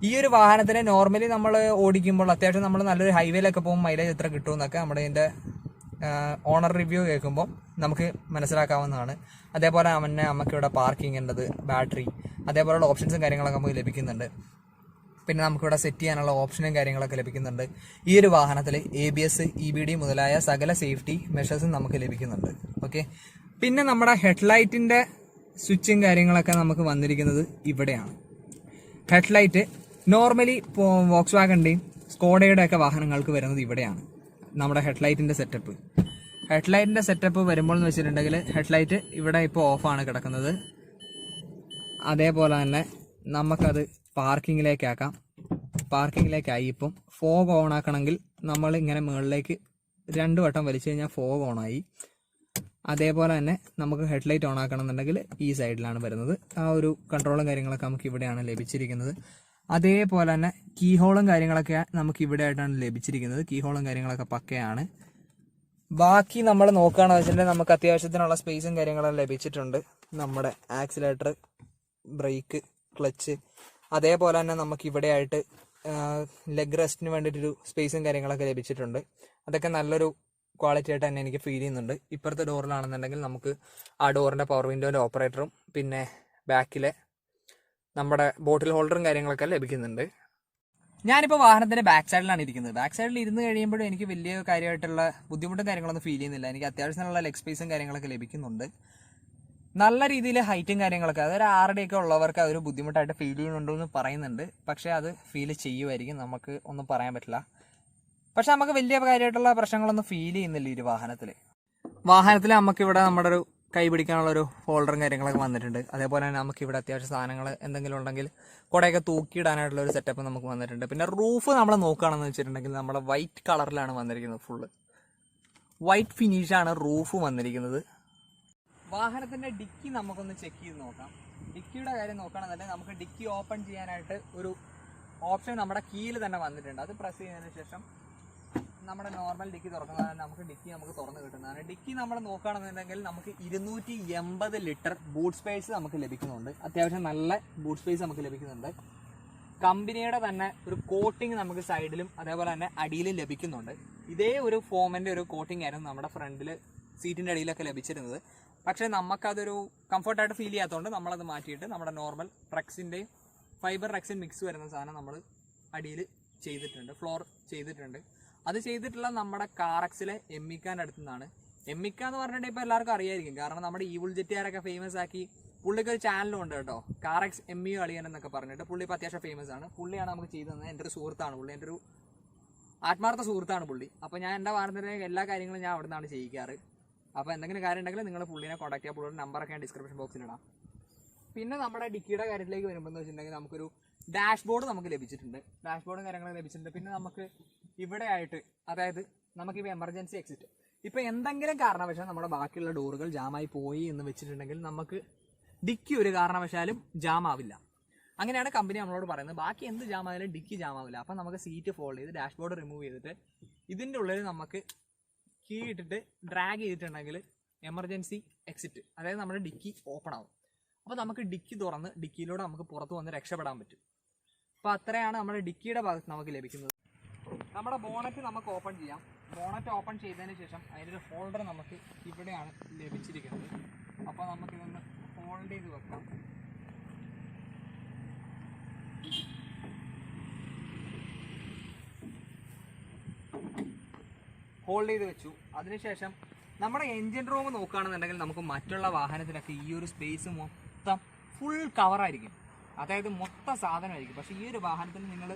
ഈ ഒരു വാഹനത്തിന് നോർമലി നമ്മൾ ഓടിക്കുമ്പോൾ അത്യാവശ്യം നമ്മൾ നല്ലൊരു ഹൈവേയിലൊക്കെ പോകുമ്പോൾ മൈലേജ് എത്ര കിട്ടുമെന്നൊക്കെ നമ്മുടെ ഇതിൻ്റെ ഓണർ റിവ്യൂ കേൾക്കുമ്പോൾ നമുക്ക് മനസ്സിലാക്കാവുന്നതാണ്. അതേപോലെ തന്നെ നമുക്കിവിടെ പാർക്കിംഗ് ഉണ്ടത്, ബാറ്ററി, അതേപോലെയുള്ള ഓപ്ഷൻസും കാര്യങ്ങളൊക്കെ നമുക്ക് ലഭിക്കുന്നുണ്ട്. പിന്നെ നമുക്കിവിടെ സെറ്റ് ചെയ്യാനുള്ള ഓപ്ഷനും കാര്യങ്ങളൊക്കെ ലഭിക്കുന്നുണ്ട്. ഈ ഒരു വാഹനത്തിൽ ABS, EBD മുതലായ സകല സേഫ്റ്റി മെഷേഴ്സും നമുക്ക് ലഭിക്കുന്നുണ്ട്. ഓക്കെ, പിന്നെ നമ്മുടെ ഹെഡ്ലൈറ്റിൻ്റെ സ്വിച്ചും കാര്യങ്ങളൊക്കെ നമുക്ക് വന്നിരിക്കുന്നത് ഇവിടെയാണ്. ഹെഡ്ലൈറ്റ് നോർമലി വോക്സ് വാഗണിൻ്റെയും സ്കോഡയുടെ ഒക്കെ വാഹനങ്ങൾക്ക് വരുന്നത് ഇവിടെയാണ്. നമ്മുടെ ഹെഡ്ലൈറ്റിൻ്റെ സെറ്റപ്പ് വരുമ്പോൾ എന്ന് വെച്ചിട്ടുണ്ടെങ്കിൽ ഹെഡ്ലൈറ്റ് ഇവിടെ ഇപ്പോൾ ഓഫാണ് കിടക്കുന്നത്. അതേപോലെ തന്നെ നമുക്കത് പാർക്കിങ്ങിലേക്കായി ഇപ്പം ഫോഗ് ഓൺ ആക്കണമെങ്കിൽ നമ്മൾ ഇങ്ങനെ മുകളിലേക്ക് 2 വട്ടം വലിച്ചു കഴിഞ്ഞാൽ ഫോഗ് ഓണായി. അതേപോലെ തന്നെ നമുക്ക് ഹെഡ്ലൈറ്റ് ഓൺ ആക്കണം എന്നുണ്ടെങ്കിൽ ഈ സൈഡിലാണ് വരുന്നത്. ആ ഒരു കൺട്രോളും കാര്യങ്ങളൊക്കെ നമുക്ക് ഇവിടെയാണ് ലഭിച്ചിരിക്കുന്നത്. അതേപോലെ തന്നെ കീ ഹോളും കാര്യങ്ങളൊക്കെ നമുക്ക് ഇവിടെ ആയിട്ടാണ് ലഭിച്ചിരിക്കുന്നത്. കീ ഹോളും കാര്യങ്ങളൊക്കെ പക്കയാണ്. ബാക്കി നമ്മൾ നോക്കുകയാണെന്ന് വെച്ചിട്ടുണ്ടെങ്കിൽ നമുക്ക് അത്യാവശ്യത്തിനുള്ള സ്പേസും കാര്യങ്ങളും ലഭിച്ചിട്ടുണ്ട്. നമ്മുടെ ആക്സിലേറ്റർ, ബ്രേക്ക്, ക്ലച്ച്, അതേപോലെ തന്നെ നമുക്ക് ഇവിടെ ആയിട്ട് ലെഗ് റെസ്റ്റിന് വേണ്ടിയിട്ടൊരു സ്പേസും കാര്യങ്ങളൊക്കെ ലഭിച്ചിട്ടുണ്ട്. അതൊക്കെ നല്ലൊരു ക്വാളിറ്റി ആയിട്ട് തന്നെ എനിക്ക് ഫീൽ ചെയ്യുന്നുണ്ട്. ഇപ്പുറത്തെ ഡോറിലാണെന്നുണ്ടെങ്കിൽ നമുക്ക് ആ ഡോറിൻ്റെ പവർ വിൻഡോൻ്റെ ഓപ്പറേറ്ററും പിന്നെ ബാക്കിലെ നമ്മുടെ ബോട്ടിൽ ഹോൾഡറും കാര്യങ്ങളൊക്കെ ലഭിക്കുന്നുണ്ട്. ഞാനിപ്പോൾ വാഹനത്തിൻ്റെ ബാക്ക് സൈഡിലാണ് ഇരിക്കുന്നത്. ബാക്ക് സൈഡിൽ ഇരുന്ന് കഴിയുമ്പോഴും എനിക്ക് വലിയ കാര്യമായിട്ടുള്ള ബുദ്ധിമുട്ടും കാര്യങ്ങളൊന്നും ഫീൽ ചെയ്യുന്നില്ല. എനിക്ക് അത്യാവശ്യത്തിനുള്ള ലെഗ് സ്പേസും കാര്യങ്ങളൊക്കെ ലഭിക്കുന്നുണ്ട്. നല്ല രീതിയിൽ ഹൈറ്റും കാര്യങ്ങളൊക്കെ, അതൊരു 6 അടിയൊക്കെ ഉള്ളവർക്ക് അതൊരു ബുദ്ധിമുട്ടായിട്ട് ഫീൽ ചെയ്യുന്നുണ്ടെന്ന് പറയുന്നുണ്ട്. പക്ഷേ അത് ഫീൽ ചെയ്യുമായിരിക്കും, നമുക്ക് ഒന്നും പറയാൻ പറ്റില്ല. പക്ഷെ നമുക്ക് വലിയ കാര്യമായിട്ടുള്ള പ്രശ്നങ്ങളൊന്നും ഫീൽ ചെയ്യുന്നില്ല ഈ ഒരു വാഹനത്തിൽ. നമുക്കിവിടെ നമ്മുടെ ഒരു കൈ പിടിക്കാനുള്ളൊരു ഹോൾഡറും കാര്യങ്ങളൊക്കെ വന്നിട്ടുണ്ട്. അതേപോലെ തന്നെ നമുക്കിവിടെ അത്യാവശ്യം സാധനങ്ങൾ എന്തെങ്കിലും ഉണ്ടെങ്കിൽ കുടയൊക്കെ തൂക്കിയിടാനായിട്ടുള്ള ഒരു സെറ്റപ്പ് നമുക്ക് വന്നിട്ടുണ്ട്. പിന്നെ റൂഫ് നമ്മൾ നോക്കുകയാണെന്ന് വെച്ചിട്ടുണ്ടെങ്കിൽ നമ്മുടെ വൈറ്റ് കളറിലാണ് വന്നിരിക്കുന്നത്. ഫുള്ള് വൈറ്റ് ഫിനിഷാണ് റൂഫ് വന്നിരിക്കുന്നത്. വാഹനത്തിൻ്റെ ഡിക്കി നമുക്കൊന്ന് ചെക്ക് ചെയ്ത് നോക്കാം. ഡിക്കിയുടെ കാര്യം നോക്കുകയാണെന്നുണ്ടെങ്കിൽ നമുക്ക് ഡിക്കി ഓപ്പൺ ചെയ്യാനായിട്ട് ഒരു ഓപ്ഷൻ നമ്മുടെ കീയിൽ തന്നെ വന്നിട്ടുണ്ട്. അത് പ്രസ് ചെയ്തതിന് ശേഷം നമ്മുടെ നോർമൽ ഡിക്കി തുറക്കുന്നതാണ് നമുക്ക് തുറന്ന് കിട്ടുന്നതാണ്. ഡിക്കി നമ്മൾ നോക്കുകയാണെന്നുണ്ടെങ്കിൽ നമുക്ക് 280 ലിറ്റർ ബൂട്ട് സ്പേസ് നമുക്ക് ലഭിക്കുന്നുണ്ട്. അത്യാവശ്യം നല്ല ബൂട്ട് സ്പേസ് നമുക്ക് ലഭിക്കുന്നുണ്ട്. കമ്പനിയുടെ തന്നെ ഒരു കോട്ടിങ് നമുക്ക് സൈഡിലും അതേപോലെ തന്നെ അടിയിലും ലഭിക്കുന്നുണ്ട്. ഇതേ ഒരു ഫോമിൻ്റെ ഒരു കോട്ടിങ് ആയിരുന്നു നമ്മുടെ ഫ്രണ്ടിൽ സീറ്റിൻ്റെ അടിയിലൊക്കെ ലഭിച്ചിരുന്നത്. പക്ഷേ നമുക്കതൊരു കംഫർട്ടായിട്ട് ഫീൽ ചെയ്യാത്തതുകൊണ്ട് നമ്മളത് മാറ്റിയിട്ട് നമ്മുടെ നോർമൽ റെക്സിൻ്റെയും ഫൈബർ റെക്സിൻ മിക്സ് വരുന്ന സാധനം നമ്മൾ അടിയിൽ ചെയ്തിട്ടുണ്ട്, ഫ്ലോർ ചെയ്തിട്ടുണ്ട്. അത് ചെയ്തിട്ടുള്ള നമ്മുടെ കാറക്സിലെ എമ്മിക്കാൻ്റെ അടുത്തു നിന്നാണ്. എമ്മിക്ക എന്ന് പറഞ്ഞിട്ടുണ്ടെങ്കിൽ ഇപ്പോൾ എല്ലാവർക്കും അറിയായിരിക്കും. കാരണം നമ്മുടെ ഈവുൾ ജെറ്റുകാരൊക്കെ ഫേമസ് ആക്കി പുള്ളിക്ക് ഒരു ചാനലും ഉണ്ട് കേട്ടോ, കാറക്സ് MU അളിയൻ എന്നൊക്കെ പറഞ്ഞിട്ട്. പുള്ളി ഇപ്പോൾ അത്യാവശ്യം ഫേമസ് ആണ്. പുള്ളിയാണ് നമുക്ക് ചെയ്തു തന്നത്. എൻ്റെ ഒരു സുഹൃത്താണ് പുള്ളി, എൻ്റെ ഒരു ആത്മാർത്ഥ സുഹൃത്താണ് പുള്ളി. അപ്പോൾ ഞാൻ എൻ്റെ വാഹനത്തിൻ്റെ എല്ലാ കാര്യങ്ങളും ഞാൻ അവിടെ നിന്നാണ് ചെയ്യിക്കാറ്. അപ്പോൾ എന്തെങ്കിലും കാര്യം ഉണ്ടെങ്കിൽ നിങ്ങൾ പുള്ളിനെ കോൺടാക്ട് ചെയ്യുക. പുള്ളിയുടെ നമ്പറൊക്കെ ഞാൻ ഡിസ്ക്രിപ്ഷൻ ബോക്സിലിടാം. പിന്നെ നമ്മുടെ ഡിക്കിയുടെ കാര്യത്തിലേക്ക് വരുമ്പോൾ എന്ന് വെച്ചിട്ടുണ്ടെങ്കിൽ നമുക്കൊരു ഡാഷ്ബോർഡ് നമുക്ക് ലഭിച്ചിട്ടുണ്ട്. ഡാഷ്ബോർഡും കാര്യങ്ങളും ലഭിച്ചിട്ടുണ്ട്. പിന്നെ നമുക്ക് ഇവിടെ ആയിട്ട്, അതായത് നമുക്കിപ്പോൾ എമർജൻസി എക്സിറ്റ്, ഇപ്പോൾ എന്തെങ്കിലും കാരണവശാൽ നമ്മുടെ ബാക്കിയുള്ള ഡോറുകൾ ജാമായി പോയി എന്ന് വെച്ചിട്ടുണ്ടെങ്കിൽ നമുക്ക് ഡിക്കി ഒരു കാരണവശാലും ജാം ആവില്ല. അങ്ങനെയാണ് കമ്പനി നമ്മളോട് പറയുന്നത്. ബാക്കി എന്ത് ജാം ആയാലും ഡിക്കി ജാം ആവില്ല. അപ്പം നമുക്ക് സീറ്റ് ഫോൾഡ് ചെയ്ത് ഡാഷ്ബോർഡ് റിമൂവ് ചെയ്തിട്ട് ഇതിൻ്റെ ഉള്ളിൽ നമുക്ക് കീ ഇട്ടിട്ട് ഡ്രാഗ് ചെയ്തിട്ടുണ്ടെങ്കിൽ എമർജൻസി എക്സിറ്റ്, അതായത് നമ്മുടെ ഡിക്കി ഓപ്പൺ ആവും. അപ്പോൾ നമുക്ക് ഡിക്കി തുറന്ന് ഡിക്കിയിലൂടെ നമുക്ക് പുറത്ത് വന്ന് രക്ഷപ്പെടാൻ പറ്റും. അപ്പോൾ അത്രയാണ് നമ്മുടെ ഡിക്കിയുടെ ഭാഗത്ത് നമുക്ക് ലഭിക്കുന്നത്. നമ്മുടെ ബോണറ്റ് നമുക്ക് ഓപ്പൺ ചെയ്യാം. ബോണറ്റ് ഓപ്പൺ ചെയ്തതിന് ശേഷം അതിൻ്റെ ഒരു ഹോൾഡർ നമുക്ക് ഇവിടെയാണ് ലഭിച്ചിരിക്കുന്നത്. അപ്പോൾ നമുക്കിതൊന്ന് ഹോൾഡ് ചെയ്ത് വെക്കാം. ഹോൾഡ് ചെയ്ത് വെച്ചു. അതിനുശേഷം നമ്മുടെ എൻജിൻ റൂം നോക്കുകയാണെന്നുണ്ടെങ്കിൽ നമുക്ക് മറ്റുള്ള വാഹനത്തിലൊക്കെ ഈ ഒരു സ്പേസ് മൊത്തം ഫുൾ കവറായിരിക്കും, അതായത് മൊത്തം സാധനമായിരിക്കും. പക്ഷേ ഈ ഒരു വാഹനത്തിൽ നിങ്ങൾ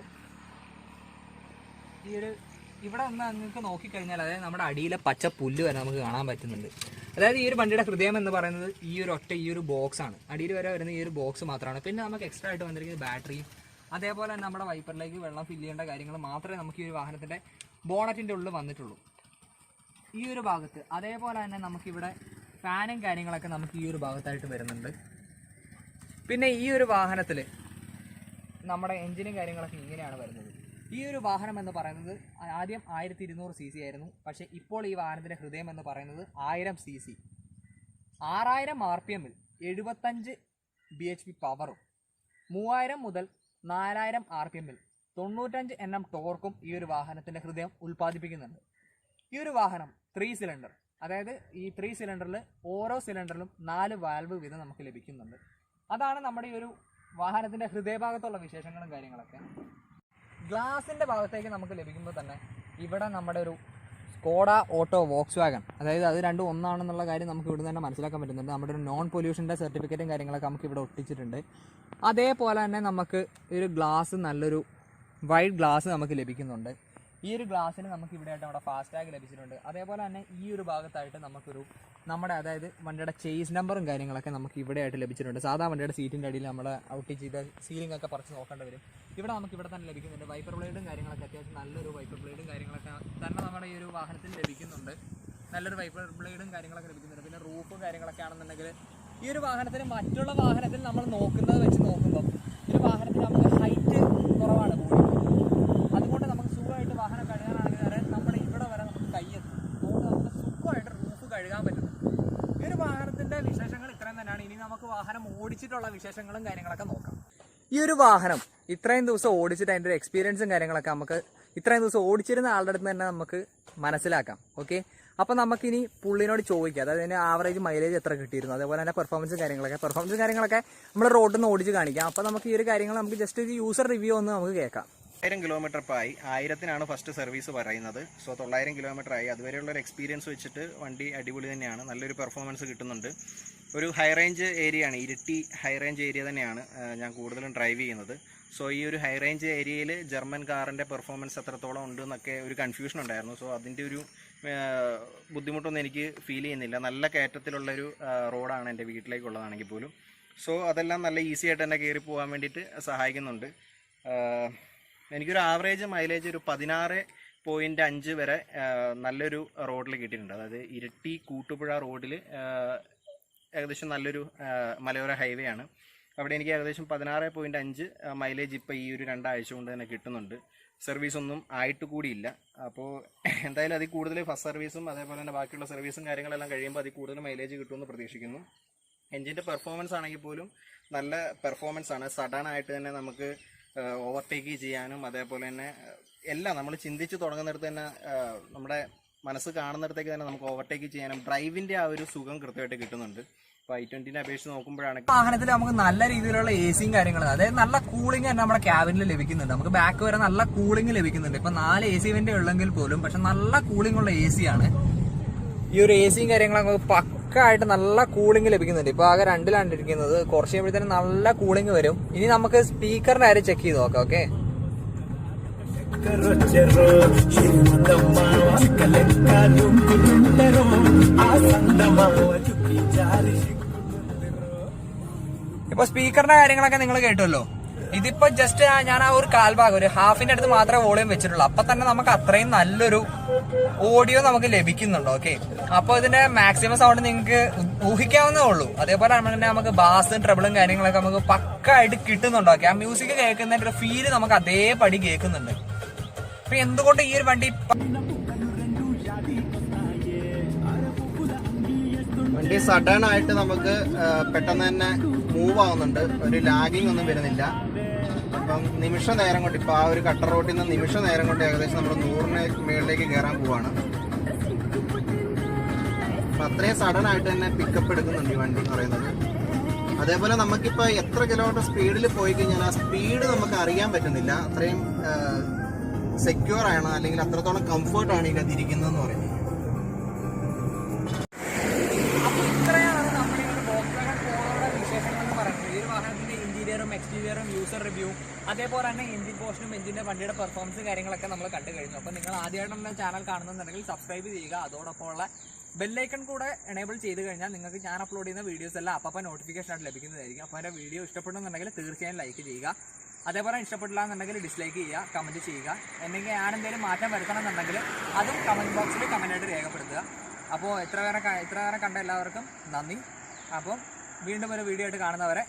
ഇവിടെ ഒന്ന് നിങ്ങൾക്ക് നോക്കിക്കഴിഞ്ഞാൽ, അതായത് നമ്മുടെ അടിയിലെ പച്ച പുല്ല് വരെ നമുക്ക് കാണാൻ പറ്റുന്നുണ്ട്. അതായത് ഈ ഒരു വണ്ടിയുടെ ഹൃദയം എന്ന് പറയുന്നത് ഈ ഒരു ബോക്സാണ്. അടിയിൽ വരെ വരുന്ന ഈ ഒരു ബോക്സ് മാത്രമാണ്. പിന്നെ നമുക്ക് എക്സ്ട്രാ ആയിട്ട് വന്നിരിക്കുന്നത് ബാറ്ററിയും അതേപോലെ തന്നെ നമ്മുടെ വൈപ്പറിലേക്ക് വെള്ളം ഫില്ല് ചെയ്യേണ്ട കാര്യങ്ങൾ മാത്രമേ നമുക്ക് ഈ ഒരു വാഹനത്തിൻ്റെ ബോണറ്റിൻ്റെ ഉള്ളിൽ വന്നിട്ടുള്ളൂ ഈ ഒരു ഭാഗത്ത്. അതേപോലെ തന്നെ നമുക്കിവിടെ ഫാനും കാര്യങ്ങളൊക്കെ നമുക്ക് ഈ ഒരു ഭാഗത്തായിട്ട് വരുന്നുണ്ട്. പിന്നെ ഈ ഒരു വാഹനത്തിൽ നമ്മുടെ എൻജിനും കാര്യങ്ങളൊക്കെ ഇങ്ങനെയാണ് വരുന്നത്. ഈ ഒരു വാഹനം എന്ന് പറയുന്നത് ആദ്യം 1200 cc ആയിരുന്നു. പക്ഷേ ഇപ്പോൾ ഈ വാഹനത്തിൻ്റെ ഹൃദയം എന്ന് പറയുന്നത് 1000 cc, 6000 RPM-ൽ 75 bhp പവറും 3000 മുതൽ 4000 RPM-ൽ 95 Nm ടോർക്കും ഈ ഒരു വാഹനത്തിൻ്റെ ഹൃദയം ഉൽപ്പാദിപ്പിക്കുന്നുണ്ട്. ഈ ഒരു വാഹനം 3 സിലിണ്ടർ, അതായത് ഈ 3 സിലിണ്ടറിൽ ഓരോ സിലിണ്ടറിലും 4 വാൽവ് വീതം നമുക്ക് ലഭിക്കുന്നുണ്ട്. അതാണ് നമ്മുടെ ഈ ഒരു വാഹനത്തിൻ്റെ ഹൃദയഭാഗത്തുള്ള വിശേഷങ്ങളും കാര്യങ്ങളൊക്കെ. ഗ്ലാസിൻ്റെ ഭാഗത്തേക്ക് നമുക്ക് ലഭിക്കുമ്പോൾ തന്നെ ഇവിടെ നമ്മുടെ ഒരു സ്കോഡ ഓട്ടോ വോക്സ് വാഗൺ, അതായത് അത് രണ്ടും ഒന്നാണെന്നുള്ള കാര്യം നമുക്ക് ഇവിടെ തന്നെ മനസ്സിലാക്കാൻ പറ്റുന്നുണ്ട്. നമ്മുടെ ഒരു നോൺ പൊല്യൂഷൻ്റെ സർട്ടിഫിക്കറ്റും കാര്യങ്ങളൊക്കെ നമുക്ക് ഇവിടെ ഒട്ടിച്ചിട്ടുണ്ട്. അതേപോലെ തന്നെ നമുക്ക് ഒരു ഗ്ലാസ്, നല്ലൊരു വൈറ്റ് ഗ്ലാസ് നമുക്ക് ലഭിക്കുന്നുണ്ട്. ഈ ഒരു ഗ്ലാസ്സിന് നമുക്ക് ഇവിടെ ആയിട്ട് നമ്മുടെ ഫാസ്ടാഗ് ലഭിച്ചിട്ടുണ്ട്. അതേപോലെ തന്നെ ഈ ഒരു ഭാഗത്തായിട്ട് നമുക്കൊരു അതായത് വണ്ടിയുടെ ചേസ് നമ്പറും കാര്യങ്ങളൊക്കെ നമുക്ക് ഇവിടെ ആയിട്ട് ലഭിച്ചിട്ടുണ്ട്. സാധാ വണ്ടിയുടെ സീറ്റിൻ്റെ അടിയിൽ നമ്മൾ ഔട്ട് ചെയ്ത സീലിംഗ് ഒക്കെ പറിച്ച് നോക്കേണ്ടി വരും. ഇവിടെ നമുക്ക് ഇവിടെ തന്നെ ലഭിക്കുന്നുണ്ട്. വൈപ്പർ ബ്ലേഡും കാര്യങ്ങളൊക്കെ അത്യാവശ്യം നല്ലൊരു വൈപ്പർ ബ്ലേഡും കാര്യങ്ങളൊക്കെ തന്നെ നമ്മുടെ ഈ ഒരു വാഹനത്തിൽ ലഭിക്കുന്നുണ്ട്. നല്ലൊരു വൈപ്പർ ബ്ലേഡും കാര്യങ്ങളൊക്കെ ലഭിക്കുന്നുണ്ട്. പിന്നെ റൂഫും കാര്യങ്ങളൊക്കെ ആണെന്നുണ്ടെങ്കിൽ ഈ ഒരു വാഹനത്തിന് മറ്റുള്ള വാഹനത്തിൽ നമ്മൾ നോക്കുന്നത് വെച്ച് നോക്കുമ്പോൾ ഒരു വാഹനത്തിന് നമുക്ക് ഹൈറ്റ് കുറവാണ് ബോഡി. അതുകൊണ്ട് നമുക്ക് സുഖമായിട്ട് വാഹനം കഴുകാനാണെങ്കിൽ വരെ നമ്മുടെ ഇവിടെ വരെ നമുക്ക് കൈയെത്തും. അതുകൊണ്ട് നമുക്ക് സുഖമായിട്ട് റൂഫ് കഴുകാൻ പറ്റും. ഈ ഒരു വാഹനത്തിൻ്റെ വിശേഷങ്ങൾ ഇത്രയും തന്നെയാണ്. ഇനി നമുക്ക് വാഹനം ഓടിച്ചിട്ടുള്ള വിശേഷങ്ങളും കാര്യങ്ങളൊക്കെ നോക്കാം. ഈ ഒരു വാഹനം ഇത്രയും ദിവസം ഓടിച്ചിട്ട് അതിൻ്റെ ഒരു എക്സ്പീരിയൻസും കാര്യങ്ങളൊക്കെ നമുക്ക് ഇത്രയും ദിവസം ഓടിച്ചിരുന്ന ആളുടെ അടുത്ത് തന്നെ നമുക്ക് മനസ്സിലാക്കാം. ഓക്കെ, അപ്പോൾ നമുക്കിനി പുള്ളിനോട് ചോദിക്കാം, അതായത് അതിന് ആവറേജ് മൈലേജ് എത്ര കിട്ടിയിരുന്നു, അതേപോലെ തന്നെ പെർഫോമൻസും കാര്യങ്ങളൊക്കെ നമ്മൾ റോഡിൽ നിന്ന് ഓടിച്ച് കാണിക്കാം. അപ്പോൾ നമുക്ക് ഈ ഒരു കാര്യങ്ങൾ നമുക്ക് ജസ്റ്റ് ഒരു യൂസർ റിവ്യൂ ഒന്ന് നമുക്ക് കേൾക്കാം. 1000 കിലോമീറ്റർ ഇപ്പോൾ ആയി. 1000-നാണ് ഫസ്റ്റ് സർവീസ് പറയുന്നത്. സോ 900 കിലോമീറ്റർ ആയി. അതുവരെയുള്ള ഒരു എക്സ്പീരിയൻസ് വെച്ചിട്ട് വണ്ടി അടിപൊളി തന്നെയാണ്. നല്ലൊരു പെർഫോമൻസ് കിട്ടുന്നുണ്ട്. ഒരു ഹൈ റേഞ്ച് ഏരിയയാണ്, ഇരിട്ടി ഹൈ റേഞ്ച് ഏരിയ തന്നെയാണ് ഞാൻ കൂടുതലും ഡ്രൈവ് ചെയ്യുന്നത്. സോ ഈ ഒരു ഹൈ റേഞ്ച് ഏരിയയിൽ ജർമ്മൻ കാറിൻ്റെ പെർഫോമൻസ് എത്രത്തോളം ഉണ്ട് എന്നൊക്കെ ഒരു കൺഫ്യൂഷൻ ഉണ്ടായിരുന്നു. സോ അതിൻ്റെ ഒരു ബുദ്ധിമുട്ടൊന്നും എനിക്ക് ഫീൽ ചെയ്യുന്നില്ല. നല്ല കയറ്റത്തിലുള്ളൊരു റോഡാണ് എൻ്റെ വീട്ടിലേക്കുള്ളതാണെങ്കിൽ പോലും. സോ അതെല്ലാം നല്ല ഈസി ആയിട്ട് തന്നെ കയറി പോകാൻ വേണ്ടിയിട്ട് സഹായിക്കുന്നുണ്ട്. എനിക്കൊരു ആവറേജ് മൈലേജ് ഒരു 16.5 വരെ നല്ലൊരു റോഡിൽ കിട്ടിയിട്ടുണ്ട്. അതായത് ഇരിട്ടി കൂട്ടുപുഴ റോഡിൽ ഏകദേശം നല്ലൊരു മലയോര ഹൈവേ ആണ്. അവിടെ എനിക്ക് ഏകദേശം 16.5 മൈലേജ് ഇപ്പോൾ ഈ ഒരു 2 ആഴ്ച കൊണ്ട് തന്നെ കിട്ടുന്നുണ്ട്. സർവീസൊന്നും ആയിട്ട് കൂടിയില്ല. അപ്പോൾ എന്തായാലും അതിൽ കൂടുതൽ ഫസ്റ്റ് സർവീസും അതേപോലെ തന്നെ ബാക്കിയുള്ള സർവീസും കാര്യങ്ങളെല്ലാം കഴിയുമ്പോൾ അതിൽ കൂടുതൽ മൈലേജ് കിട്ടുമെന്ന് പ്രതീക്ഷിക്കുന്നു. എൻജിൻ്റെ പെർഫോമൻസ് ആണെങ്കിൽ പോലും നല്ല പെർഫോമൻസ് ആണ്. സഡൻ ആയിട്ട് തന്നെ നമുക്ക് ഓവർടേക്ക് ചെയ്യാനും അതേപോലെ തന്നെ എല്ലാം നമ്മൾ ചിന്തിച്ച് തുടങ്ങുന്നിടത്ത് തന്നെ നമ്മുടെ മനസ്സ് കാണുന്നിടത്തേക്ക് തന്നെ നമുക്ക് ഓവർടേക്ക് ചെയ്യാനും ഡ്രൈവിൻ്റെ ആ ഒരു സുഖം കൃത്യമായിട്ട് കിട്ടുന്നുണ്ട്. ഇപ്പോൾ i20നെ അപേക്ഷിച്ച് നോക്കുമ്പോഴാണ് വാഹനത്തിൽ നമുക്ക് നല്ല രീതിയിലുള്ള എസിയും കാര്യങ്ങളും, അതായത് നല്ല കൂളിംഗ് തന്നെ നമ്മുടെ ക്യാബിനിൽ ലഭിക്കുന്നുണ്ട്. നമുക്ക് ബാക്ക് വരെ നല്ല കൂളിംഗ് ലഭിക്കുന്നുണ്ട്. ഇപ്പം 4 AC വെന്റ് ഉള്ളെങ്കിൽ പോലും പക്ഷെ നല്ല കൂളിംഗ് ഉള്ള AC ആണ്. ഈ ഒരു എസിയും കാര്യങ്ങളൊക്കെ പക്കായിട്ട് നല്ല കൂളിംഗ് ലഭിക്കുന്നുണ്ട്. ഇപ്പൊ ആകെ 2ലാണ് ഇരിക്കുന്നത്. കുറച്ച് കഴിയുമ്പോഴത്തേനും നല്ല കൂളിംഗ് വരും. ഇനി നമുക്ക് സ്പീക്കറിന്റെ കാര്യം ചെക്ക് ചെയ്ത് നോക്കാം. ഓക്കെ, ഇപ്പൊ സ്പീക്കറിന്റെ കാര്യങ്ങളൊക്കെ നിങ്ങൾ കേട്ടല്ലോ. ഇതിപ്പോ ജസ്റ്റ് ഞാൻ ആ ഒരു കാൽഭാഗം ഒരു ഹാഫിന്റെ അടുത്ത് മാത്രമേ വോളിയം വെച്ചിട്ടുള്ളൂ. അപ്പൊ തന്നെ നമുക്ക് അത്രയും നല്ലൊരു ഓഡിയോ നമുക്ക് ലഭിക്കുന്നുണ്ട്. ഓക്കെ, അപ്പൊ ഇതിന്റെ മാക്സിമം സൗണ്ട് നിങ്ങൾക്ക് ഊഹിക്കാവുന്നേ ഉള്ളൂ. അതേപോലെ തന്നെ നമുക്ക് ബാസും ട്രബിളും കാര്യങ്ങളൊക്കെ നമുക്ക് പക്കായിട്ട് കിട്ടുന്നുണ്ട്. ഓക്കെ, ആ മ്യൂസിക് കേൾക്കുന്നതിന്റെ ഒരു ഫീല് നമുക്ക് അതേപടി കേൾക്കുന്നുണ്ട്. അപ്പൊ എന്തുകൊണ്ട് ഈ ഒരു വണ്ടി സഡൻ ആയിട്ട് നമുക്ക് പെട്ടെന്ന് തന്നെ മൂവ് ആവുന്നുണ്ട്. ഒരു ലാഗിങ് ഒന്നും വരുന്നില്ല. അപ്പം നിമിഷ നേരം കൊണ്ട് ഇപ്പോൾ ആ ഒരു കട്ടർ റോട്ടിൽ നിന്ന് നിമിഷ നേരം കൊണ്ട് ഏകദേശം നമ്മൾ 100-ന് മുകളിലേക്ക് കയറാൻ പോവാണ്. അപ്പം അത്രയും സഡൻ ആയിട്ട് തന്നെ പിക്കപ്പ് എടുക്കുന്നുണ്ട് ഈ വണ്ടി എന്ന് പറയുന്നത്. അതേപോലെ നമുക്കിപ്പോൾ എത്ര കിലോമീറ്റർ സ്പീഡിൽ പോയി കഴിഞ്ഞാൽ ആ സ്പീഡ് നമുക്ക് അറിയാൻ പറ്റുന്നില്ല. അത്രയും സെക്യൂർ ആണ്, അല്ലെങ്കിൽ അത്രത്തോളം കംഫർട്ടാണ് ഇതിനകത്ത് ഇരിക്കുന്നതെന്ന് പറയുന്നത്. എക്സ്റ്റീരിയറും യൂസർ റിവ്യൂ അതേപോലെ തന്നെ എഞ്ചിൻ പോർഷനും എഞ്ചിന്റെ വണ്ടിയുടെ പെർഫോമൻസ് കാര്യങ്ങളൊക്കെ നമ്മൾ കണ്ടു കഴിഞ്ഞു. അപ്പോൾ നിങ്ങൾ ആദ്യമായിട്ടാണ് ചാനൽ കാണുന്നുണ്ടെങ്കിൽ സബ്സ്ക്രൈബ് ചെയ്യുക. അതോടൊപ്പം ഉള്ള ബെല്ലൈക്കൺ കൂടെ എനേബിൾ ചെയ്ത് കഴിഞ്ഞാൽ നിങ്ങൾക്ക് ഞാൻ അപ്ലോഡ് ചെയ്യുന്ന വീഡിയോസ് എല്ലാം അപ്പോൾ നോട്ടിഫിക്കേഷൻ ആയിട്ട് ലഭിക്കുന്നതായിരിക്കും. അപ്പോൾ എൻ്റെ വീഡിയോ ഇഷ്ടപ്പെടുന്നുണ്ടെങ്കിൽ തീർച്ചയായും ലൈക്ക് ചെയ്യുക. അതേപോലെ ഇഷ്ടപ്പെട്ടില്ല എന്നുണ്ടെങ്കിൽ ഡിസ്ലൈക്ക് ചെയ്യുക, കമൻറ്റ് ചെയ്യുക. എന്തെങ്കിലും ഞാനെന്തെങ്കിലും മാറ്റം വരുത്തണം എന്നുണ്ടെങ്കിൽ അതും കമൻറ്റ് ബോക്സിൽ കമൻറ്റായിട്ട് രേഖപ്പെടുത്തുക. അപ്പോൾ ഇത്ര നേരം കണ്ട എല്ലാവർക്കും നന്ദി. അപ്പോൾ വീണ്ടും ഒരു വീഡിയോ ആയിട്ട് കാണുന്നവരെ